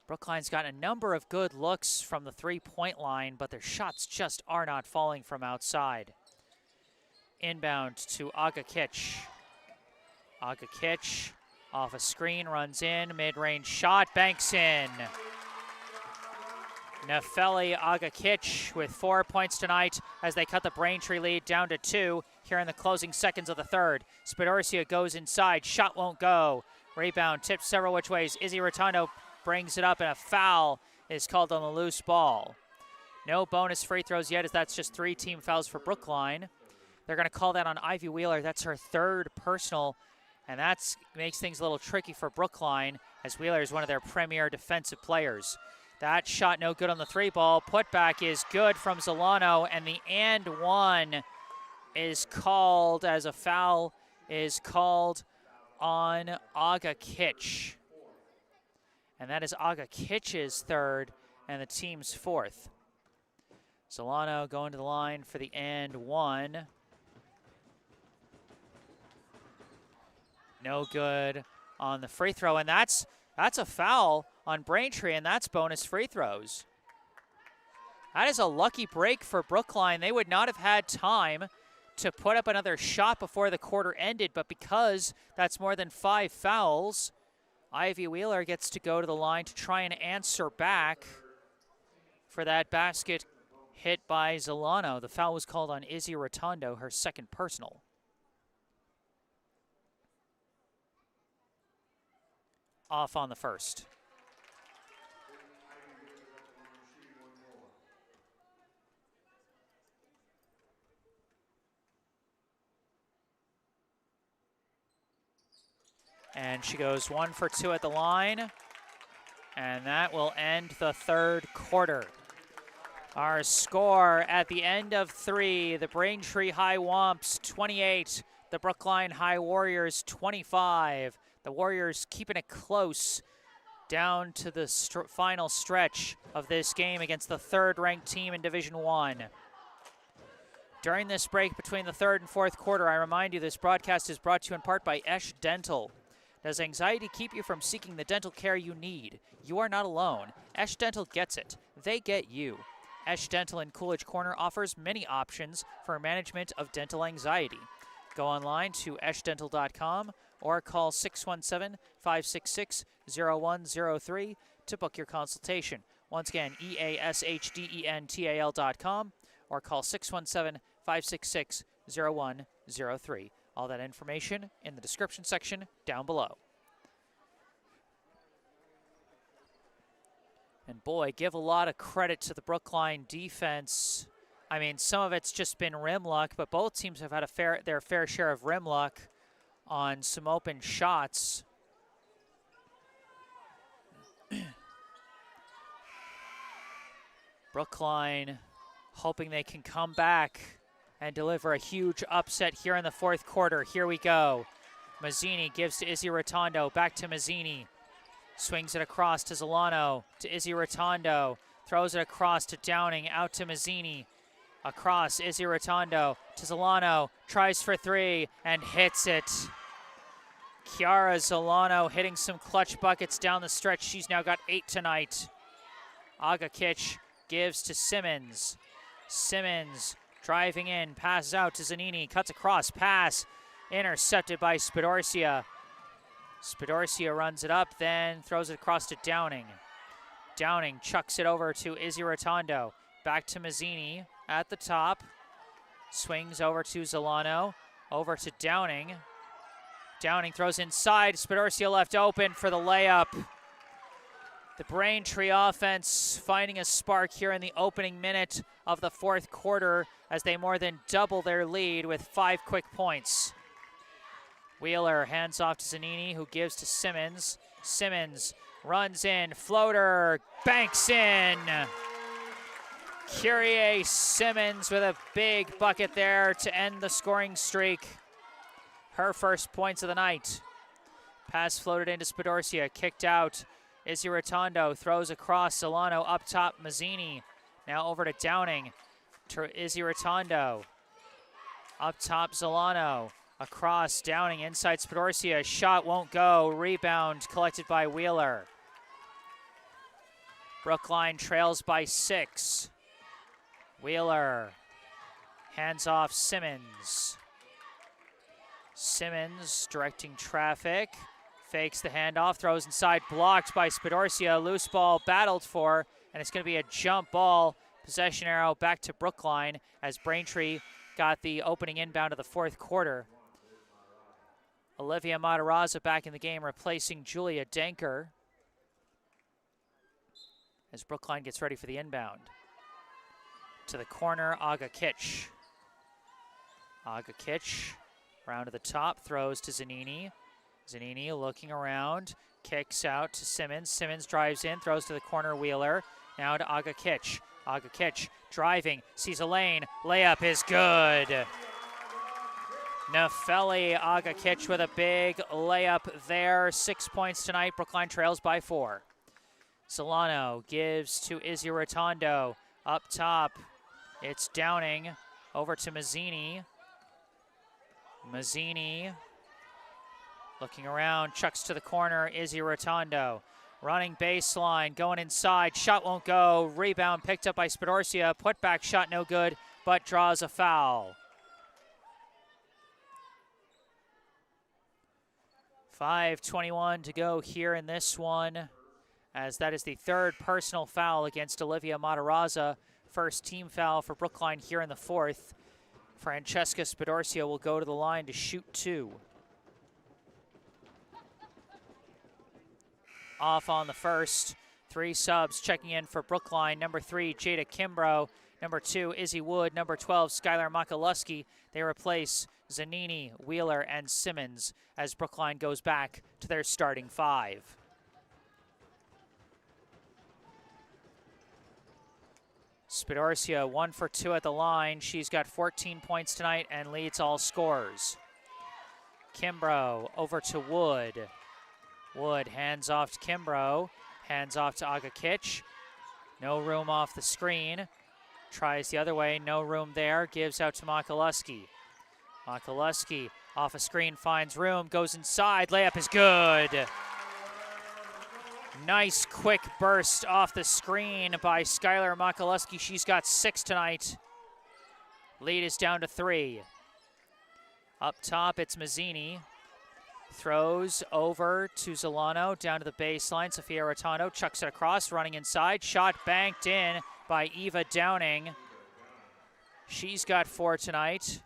Brookline's got a number of good looks from the 3-point line, but their shots just are not falling from outside. Inbound to Agakic. Agakic off a screen, runs in, mid-range shot, banks in. Nefeli Agakic with 4 points tonight as they cut the Braintree lead down to 2 here in the closing seconds of the 3rd. Spadorcia goes inside, shot won't go. Rebound tipped several which ways. Izzy Rotondo brings it up, and a foul is called on the loose ball. No bonus free throws yet, as that's just 3 team fouls for Brookline. They're going to call that on Ivy Wheeler. That's her 3rd personal, and that makes things a little tricky for Brookline, as Wheeler is one of their premier defensive players. That shot no good on the 3-ball. Putback is good from Zolano, and the and one is called as a foul is called on Agakic. And that is Agakic's 3rd and the team's 4th. Zolano going to the line for the and one. No good on the free throw, and that's a foul on Braintree, and that's bonus free throws. That is a lucky break for Brookline. They would not have had time to put up another shot before the quarter ended, but because that's more than 5 fouls, Ivy Wheeler gets to go to the line to try and answer back for that basket hit by Zolano. The foul was called on Izzy Rotondo, her 2nd personal. Off on the 1st. And she goes 1 for 2 at the line. And that will end the 3rd quarter. Our score at the end of 3, the Braintree High Womps 28, the Brookline High Warriors 25. The Warriors keeping it close down to the final stretch of this game against the 3rd-ranked team in Division I. During this break between the 3rd and 4th quarter, I remind you this broadcast is brought to you in part by Esch Dental. Does anxiety keep you from seeking the dental care you need? You are not alone. Esch Dental gets it. They get you. Esch Dental in Coolidge Corner offers many options for management of dental anxiety. Go online to eschdental.com or call 617-566-0103 to book your consultation. Once again, easchdental.com or call 617-566-0103. All that information in the description section down below. And boy, give a lot of credit to the Brookline defense. I mean, some of it's just been rim luck, but both teams have had their fair share of rim luck on some open shots. Brookline hoping they can come back and deliver a huge upset here in the 4th quarter. Here we go. Mazzini gives to Izzy Rotondo, back to Mazzini. Swings it across to Zolano, to Izzy Rotondo. Throws it across to Downing, out to Mazzini. Across, Izzy Rotondo to Zolano, tries for 3 and hits it. Chiara Zolano hitting some clutch buckets down the stretch. She's now got 8 tonight. Agakic gives to Simmons. Simmons driving in, passes out to Zanini, cuts across, pass intercepted by Spidorcia. Spidorcia runs it up, then throws it across to Downing. Downing chucks it over to Izzy Rotondo. Back to Mazzini at the top. Swings over to Zolano, over to Downing. Downing throws inside, Spidorcia left open for the layup. The Braintree offense finding a spark here in the opening minute of the fourth quarter as they more than double their lead with 5 quick points. Wheeler hands off to Zanini, who gives to Simmons. Simmons runs in, floater, banks in. Kyrie Simmons with a big bucket there to end the scoring streak. Her first points of the night. Pass floated into Spidorcia, kicked out. Izzy Rotondo throws across, Solano up top, Mazzini. Now over to Downing, to Izzy Rotondo. Up top, Zolano. Across, Downing, inside Spidorcia. Shot won't go. Rebound collected by Wheeler. Brookline trails by 6. Wheeler hands off Simmons. Simmons directing traffic. Fakes the handoff, throws inside, blocked by Spidorcia. Loose ball battled for, and it's going to be a jump ball. Possession arrow back to Brookline as Braintree got the opening inbound of the fourth quarter. Olivia Matarazza back in the game, replacing Julia Denker as Brookline gets ready for the inbound. To the corner, Aga Kitch. Aga Kitch, round to the top, throws to Zanini. Zanini looking around, kicks out to Simmons. Simmons drives in, throws to the corner, Wheeler. Now to Aga Kitch. Aga Kitch driving, sees a lane, layup is good. Nefeli Aga Kitch with a big layup there. 6 points tonight, Brookline trails by 4. Solano gives to Izzy Rotondo. Up top, it's Downing, over to Mazzini. Mazzini looking around, chucks to the corner, Izzy Rotondo. Running baseline, going inside, shot won't go. Rebound picked up by Spidorcia. Putback shot no good, but draws a foul. 5:21 to go here in this one, as that is the 3rd personal foul against Olivia Matarazza. First team foul for Brookline here in the 4th. Francesca Spidorcia will go to the line to shoot 2. Off on the first. 3 subs checking in for Brookline. Number 3, Jada Kimbrough. Number 2, Izzy Wood. Number 12, Skylar Makaluski. They replace Zanini, Wheeler, and Simmons as Brookline goes back to their starting 5. Spidorcia 1 for 2 at the line. She's got 14 points tonight and leads all scorers. Kimbrough over to Wood. Wood hands off to Kimbrough, hands off to Aga Kitch. No room off the screen. Tries the other way, no room there. Gives out to Makaluski. Makaluski off a screen, finds room, goes inside. Layup is good. Nice quick burst off the screen by Skylar Makaluski. She's got 6 tonight. Lead is down to 3. Up top, it's Mazzini. Throws over to Zolano, down to the baseline. Sophia Rotondo chucks it across, running inside. Shot banked in by Eva Downing. She's got 4 tonight.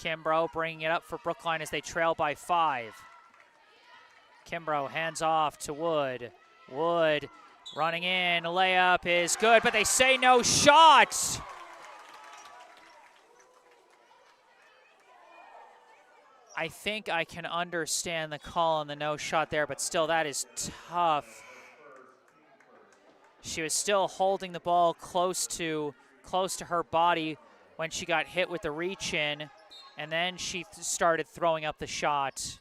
Kimbrough bringing it up for Brookline as they trail by 5. Kimbrough hands off to Wood. Wood running in, layup is good, but they say no shot. I think I can understand the call on the no shot there, but still, that is tough. She was still holding the ball close to her body when she got hit with the reach in, and then she started throwing up the shot.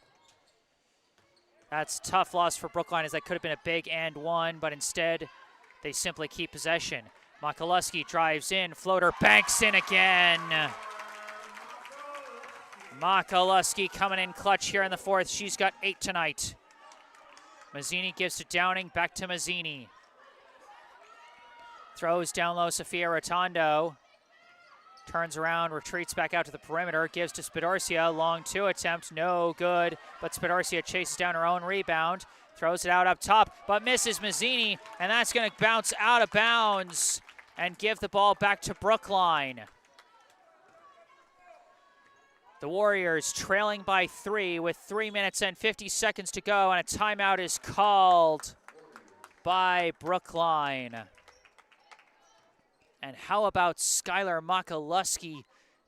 That's a tough loss for Brookline, as that could have been a big and one, but instead they simply keep possession. Makaluski drives in, floater banks in again. Makaluski coming in clutch here in the 4th. She's got 8 tonight. Mazzini gives to Downing, back to Mazzini. Throws down low, Sophia Rotondo. Turns around, retreats back out to the perimeter, gives to Spidorcia, long 2 attempt, no good, but Spidorcia chases down her own rebound, throws it out up top, but misses Mazzini, and that's going to bounce out of bounds and give the ball back to Brookline. The Warriors trailing by 3 with 3 minutes and 50 seconds to go, and a timeout is called by Brookline. And how about Skylar Makaluski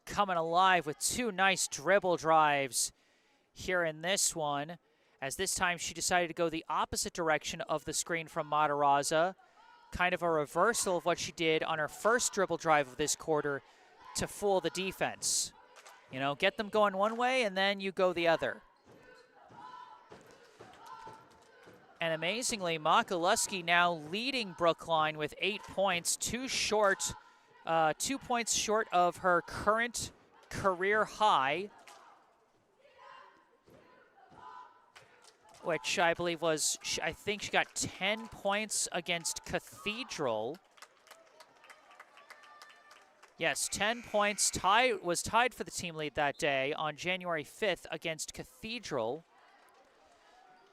coming alive with 2 nice dribble drives here in this one, as this time she decided to go the opposite direction of the screen from Matarazza, kind of a reversal of what she did on her first dribble drive of this quarter to fool the defense. You know, get them going one way and then you go the other. And amazingly, Makaluski now leading Brookline with 8 points, 2 points short of her current career high, which I believe was, I think she got 10 points against Cathedral. Yes, 10 points, was tied for the team lead that day on January 5th against Cathedral.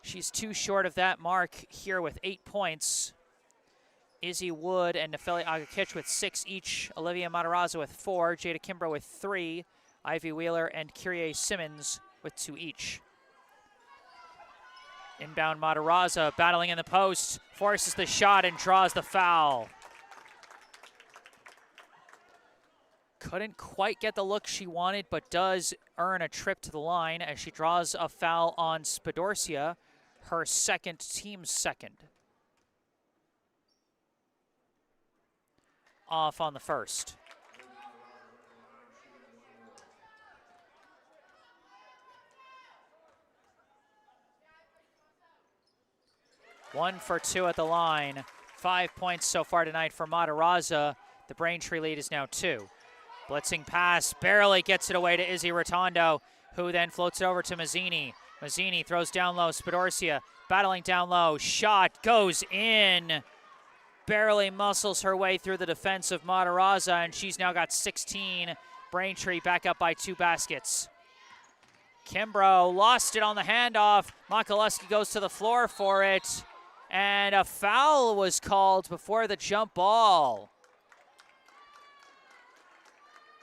She's 2 short of that mark here with 8 points. Izzy Wood and Nefeli Agakich with 6 each. Olivia Matarazza with 4. Jada Kimbrough with 3. Ivy Wheeler and Kyrie Simmons with 2 each. Inbound Matarazza battling in the post. Forces the shot and draws the foul. Couldn't quite get the look she wanted, but does earn a trip to the line as she draws a foul on Spidorcia, her team's second. Off on the first. One for 2 at the line. 5 points so far tonight for Matarazza. The Braintree lead is now 2. Blitzing pass, barely gets it away to Izzy Rotondo, who then floats it over to Mazzini. Mazzini throws down low, Spidorcia battling down low, shot goes in. Barely muscles her way through the defense of Matarazza, and she's now got 16. Braintree back up by 2 baskets. Kimbrough lost it on the handoff. Makaluski goes to the floor for it, and a foul was called before the jump ball.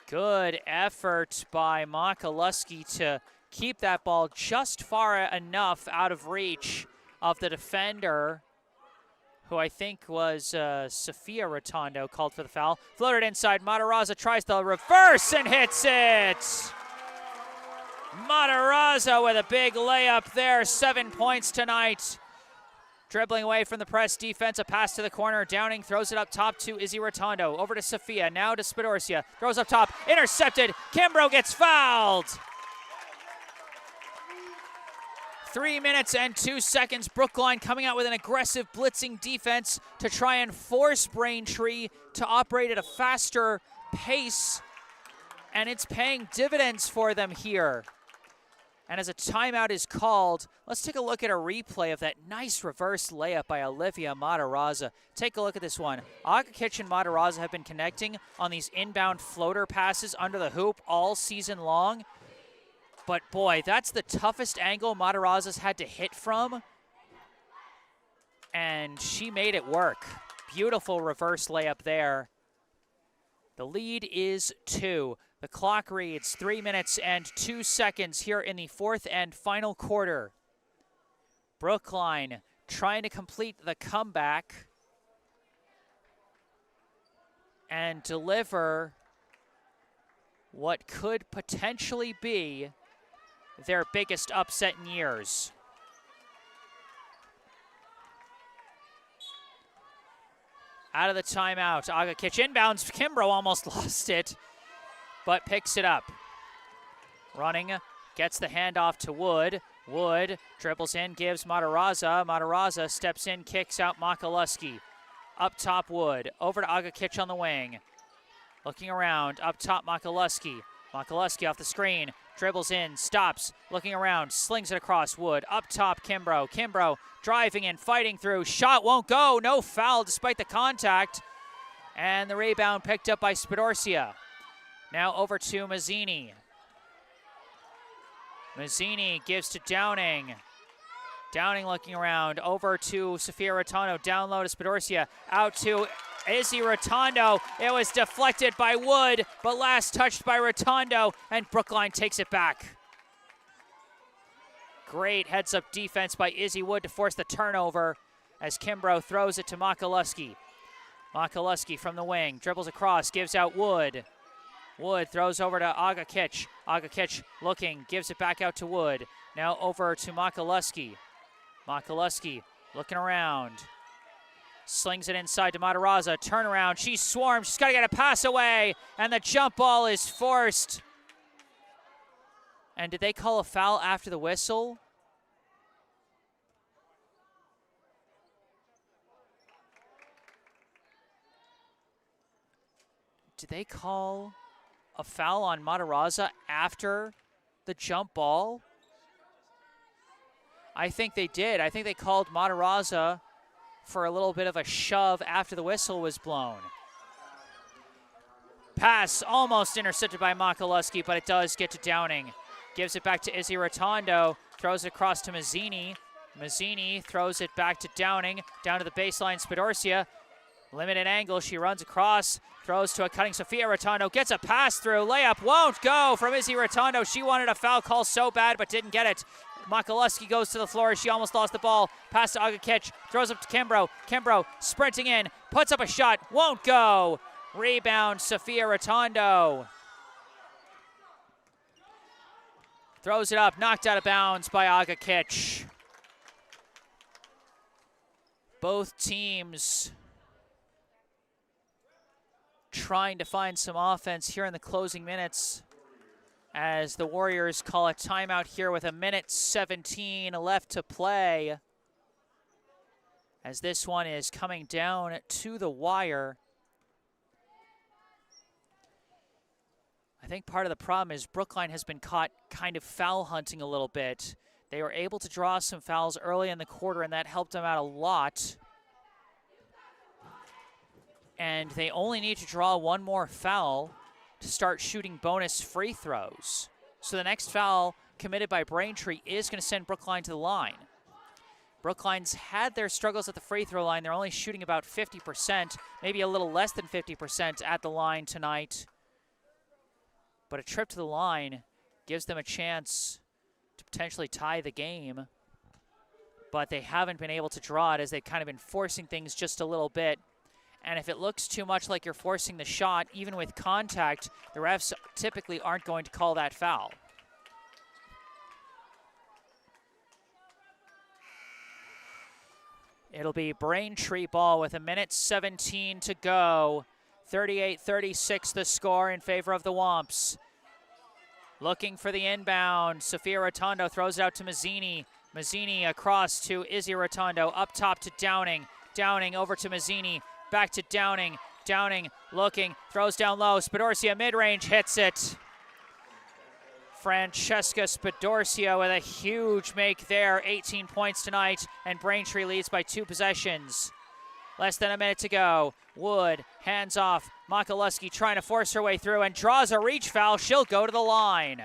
Good effort by Makaluski to keep that ball just far enough out of reach of the defender, who I think was Sophia Rotondo, called for the foul. Floated inside, Matarazza tries the reverse and hits it! Matarazza with a big layup there, 7 points tonight. Dribbling away from the press defense, a pass to the corner. Downing throws it up top to Izzy Rotondo. Over to Sophia, now to Spidorcia. Throws up top, intercepted. Kimbrough gets fouled. 3 minutes and 2 seconds. Brookline coming out with an aggressive blitzing defense to try and force Braintree to operate at a faster pace. And it's paying dividends for them here. And as a timeout is called, let's take a look at a replay of that nice reverse layup by Olivia Matarazza. Take a look at this one. Agakich and Matarazza have been connecting on these inbound floater passes under the hoop all season long. But boy, that's the toughest angle Matarazza's had to hit from. And she made it work. Beautiful reverse layup there. The lead is 2. The clock reads 3 minutes and 2 seconds here in the 4th and final quarter. Brookline trying to complete the comeback and deliver what could potentially be their biggest upset in years. Out of the timeout, Agakich inbounds. Kimbrough almost lost it, but picks it up. Running, gets the handoff to Wood. Wood dribbles in, gives Matarazza. Matarazza steps in, kicks out Makaluski. Up top, Wood. Over to Agakich on the wing. Looking around, up top, Makaluski. Makaluski off the screen, dribbles in, stops, looking around, slings it across Wood. Up top, Kimbrough. Kimbrough driving in, fighting through. Shot won't go, no foul despite the contact. And the rebound picked up by Spadorcia. Now over to Mazzini. Mazzini gives to Downing. Downing looking around. Over to Sophia Rotondo. Down low to Spadorcia. Out to Izzy Rotondo. It was deflected by Wood, but last touched by Rotondo, and Brookline takes it back. Great heads-up defense by Izzy Wood to force the turnover as Kimbrough throws it to Makaluski. Makaluski from the wing, dribbles across, gives out Wood. Wood throws over to Agakic. Agakic looking, gives it back out to Wood. Now over to Makaluski. Makaluski looking around. Slings it inside to Matarazza. Turnaround, she swarms, she's got to get a pass away, and the jump ball is forced. And did they call a foul after the whistle? Did they call a foul on Matarazza after the jump ball? I think they did. I think they called Matarazza for a little bit of a shove after the whistle was blown. Pass almost intercepted by Makaluski, but it does get to Downing. Gives it back to Izzy Rotondo, throws it across to Mazzini. Mazzini throws it back to Downing, down to the baseline, Spadorcia. Limited angle, she runs across, throws to a cutting Sophia Rotondo, gets a pass through, layup won't go from Izzy Rotondo. She wanted a foul call so bad, but didn't get it. Makaluski goes to the floor, she almost lost the ball. Pass to Agakic, throws up to Kimbrough. Kimbrough sprinting in, puts up a shot, won't go. Rebound, Sophia Rotondo. Throws it up, knocked out of bounds by Agakic. Both teams trying to find some offense here in the closing minutes as the Warriors call a timeout here with 1:17 left to play, as this one is coming down to the wire. I think part of the problem is Brookline has been caught kind of foul hunting a little bit. They were able to draw some fouls early in the quarter, and that helped them out a lot. And they only need to draw one more foul to start shooting bonus free throws. So the next foul committed by Braintree is going to send Brookline to the line. Brookline's had their struggles at the free throw line. They're only shooting about 50%, maybe a little less than 50% at the line tonight. But a trip to the line gives them a chance to potentially tie the game. But they haven't been able to draw it, as they've kind of been forcing things just a little bit. And if it looks too much like you're forcing the shot, even with contact, the refs typically aren't going to call that foul. It'll be Braintree ball with 1:17 to go. 38-36 the score in favor of the Womps. Looking for the inbound. Sophia Rotondo throws it out to Mazzini. Mazzini across to Izzy Rotondo. Up top to Downing. Downing over to Mazzini. Back to Downing. Downing looking. Throws down low. Spadorcia mid-range hits it. Francesca Spadorcia with a huge make there. 18 points tonight. And Braintree leads by 2 possessions. Less than a minute to go. Wood, hands off. Makaluski trying to force her way through and draws a reach foul. She'll go to the line.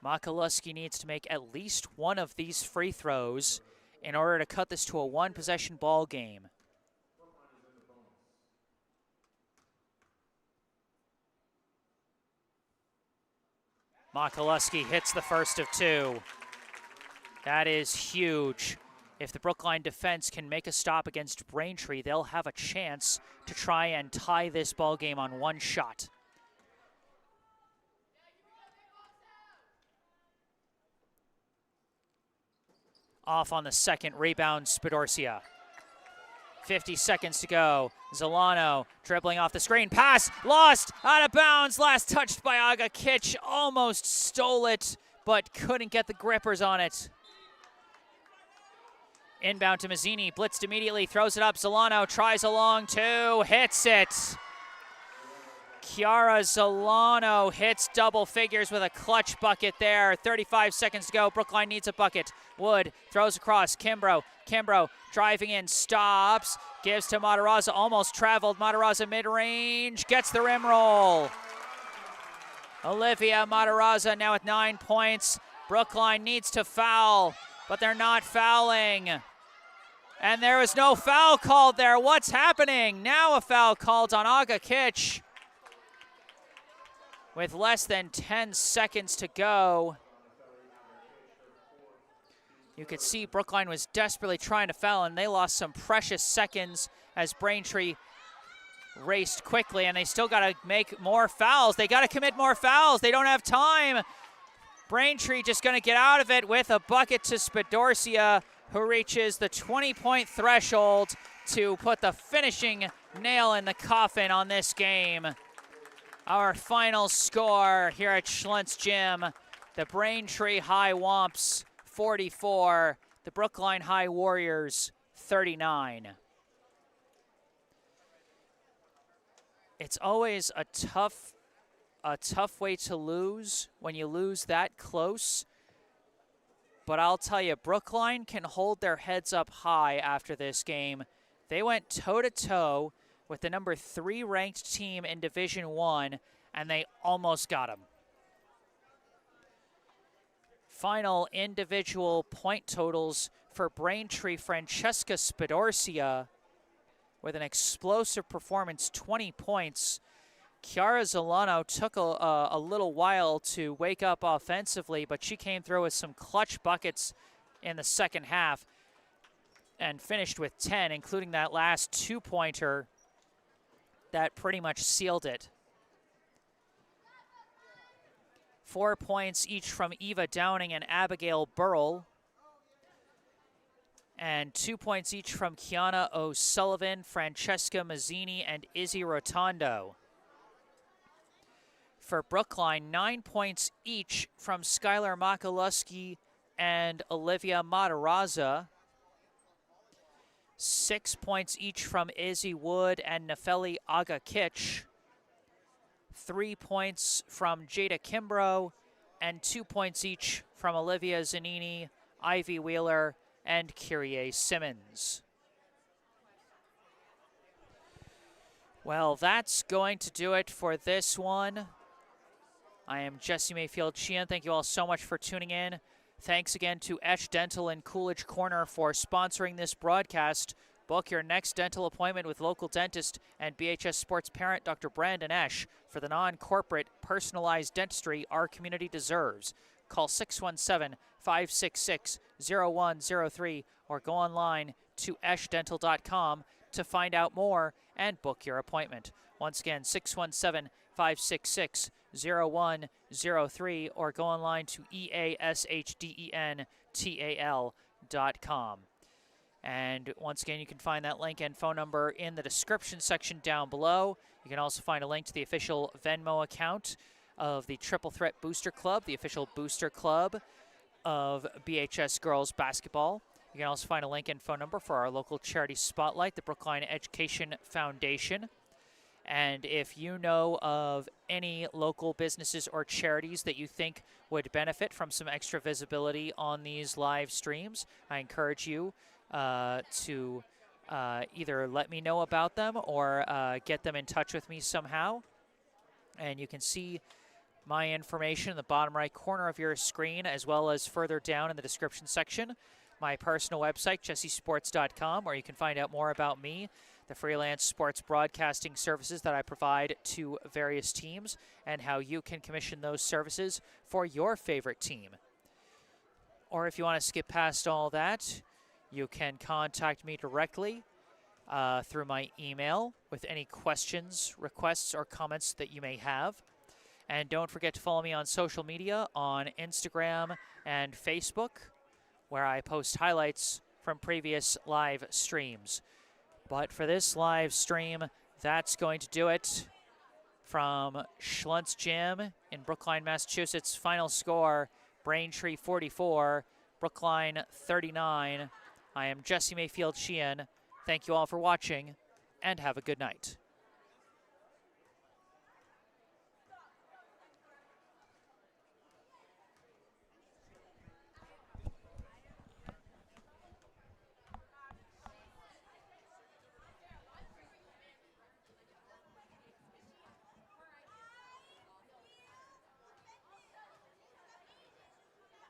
Makaluski needs to make at least one of these free throws in order to cut this to a 1-possession ball game. Makaluski hits the first of 2. That is huge. If the Brookline defense can make a stop against Braintree, they'll have a chance to try and tie this ball game on one shot. Off on the second, rebound Spadorcia. 50 seconds to go. Zolano dribbling off the screen. Pass, lost, out of bounds. Last touched by Agakic. Almost stole it, but couldn't get the grippers on it. Inbound to Mazzini, blitzed immediately, throws it up. Zolano tries a long 2, hits it. Chiara Zolano hits double figures with a clutch bucket there. 35 seconds to go. Brookline needs a bucket. Wood throws across. Kimbrough driving in, stops, gives to Matarazza, almost traveled. Matarazza mid-range, gets the rim roll. Olivia Matarazza now with 9 points. Brookline needs to foul, but they're not fouling. And there was no foul called there. What's happening? Now a foul called on Aga Kitch with less than 10 seconds to go. You could see Brookline was desperately trying to foul, and they lost some precious seconds as Braintree raced quickly, and they still got to make more fouls. They got to commit more fouls. They don't have time. Braintree just going to get out of it with a bucket to Spadorcia, who reaches the 20-point threshold to put the finishing nail in the coffin on this game. Our final score here at Schlentz Gym, the Braintree High Womps 44, the Brookline High Warriors 39. It's always a tough way to lose when you lose that close. But I'll tell you, Brookline can hold their heads up high after this game. They went toe-to-toe with the number 3 ranked team in Division I, and they almost got them. Final individual point totals for Braintree. Francesca Spadorcia with an explosive performance, 20 points. Chiara Zolano took a little while to wake up offensively, but she came through with some clutch buckets in the second half and finished with 10, including that last 2-pointer that pretty much sealed it. 4 points each from Eva Downing and Abigail Burrell. And 2 points each from Kiana O'Sullivan, Francesca Mazzini, and Izzy Rotondo. For Brookline, 9 points each from Skylar Makaluski and Olivia Matarazza. 6 points each from Izzy Wood and Nefeli Aga Kitch. 3 points from Jada Kimbrough, and 2 points each from Olivia Zanini, Ivy Wheeler, and Kyrie Simmons. Well, that's going to do it for this one. I am Jesse Mayfield-Sheehan. Thank you all so much for tuning in. Thanks again to Esch Dental in Coolidge Corner for sponsoring this broadcast. Book your next dental appointment with local dentist and BHS Sports parent Dr. Brandon Esch for the non-corporate, personalized dentistry our community deserves. Call 617-566-0103 or go online to eschdental.com to find out more and book your appointment. Once again, 617-566-0103 or go online to eashdental.com. And once again, you can find that link and phone number in the description section down below. You can also find a link to the official Venmo account of the Triple Threat Booster Club, the official booster club of BHS Girls Basketball. You can also find a link and phone number for our local charity spotlight, the Brookline Education Foundation. And if you know of any local businesses or charities that you think would benefit from some extra visibility on these live streams, I encourage you to either let me know about them or get them in touch with me somehow. And you can see my information in the bottom right corner of your screen, as well as further down in the description section. My personal website, jessesports.com, where you can find out more about me, the freelance sports broadcasting services that I provide to various teams, and how you can commission those services for your favorite team. Or if you want to skip past all that, you can contact me directly through my email with any questions, requests, or comments that you may have. And don't forget to follow me on social media on Instagram and Facebook, where I post highlights from previous live streams. But for this live stream, that's going to do it from Schlentz Gym in Brookline, Massachusetts. Final score, Braintree 44, Brookline 39. I am Jesse Mayfield-Sheehan. Thank you all for watching, and have a good night.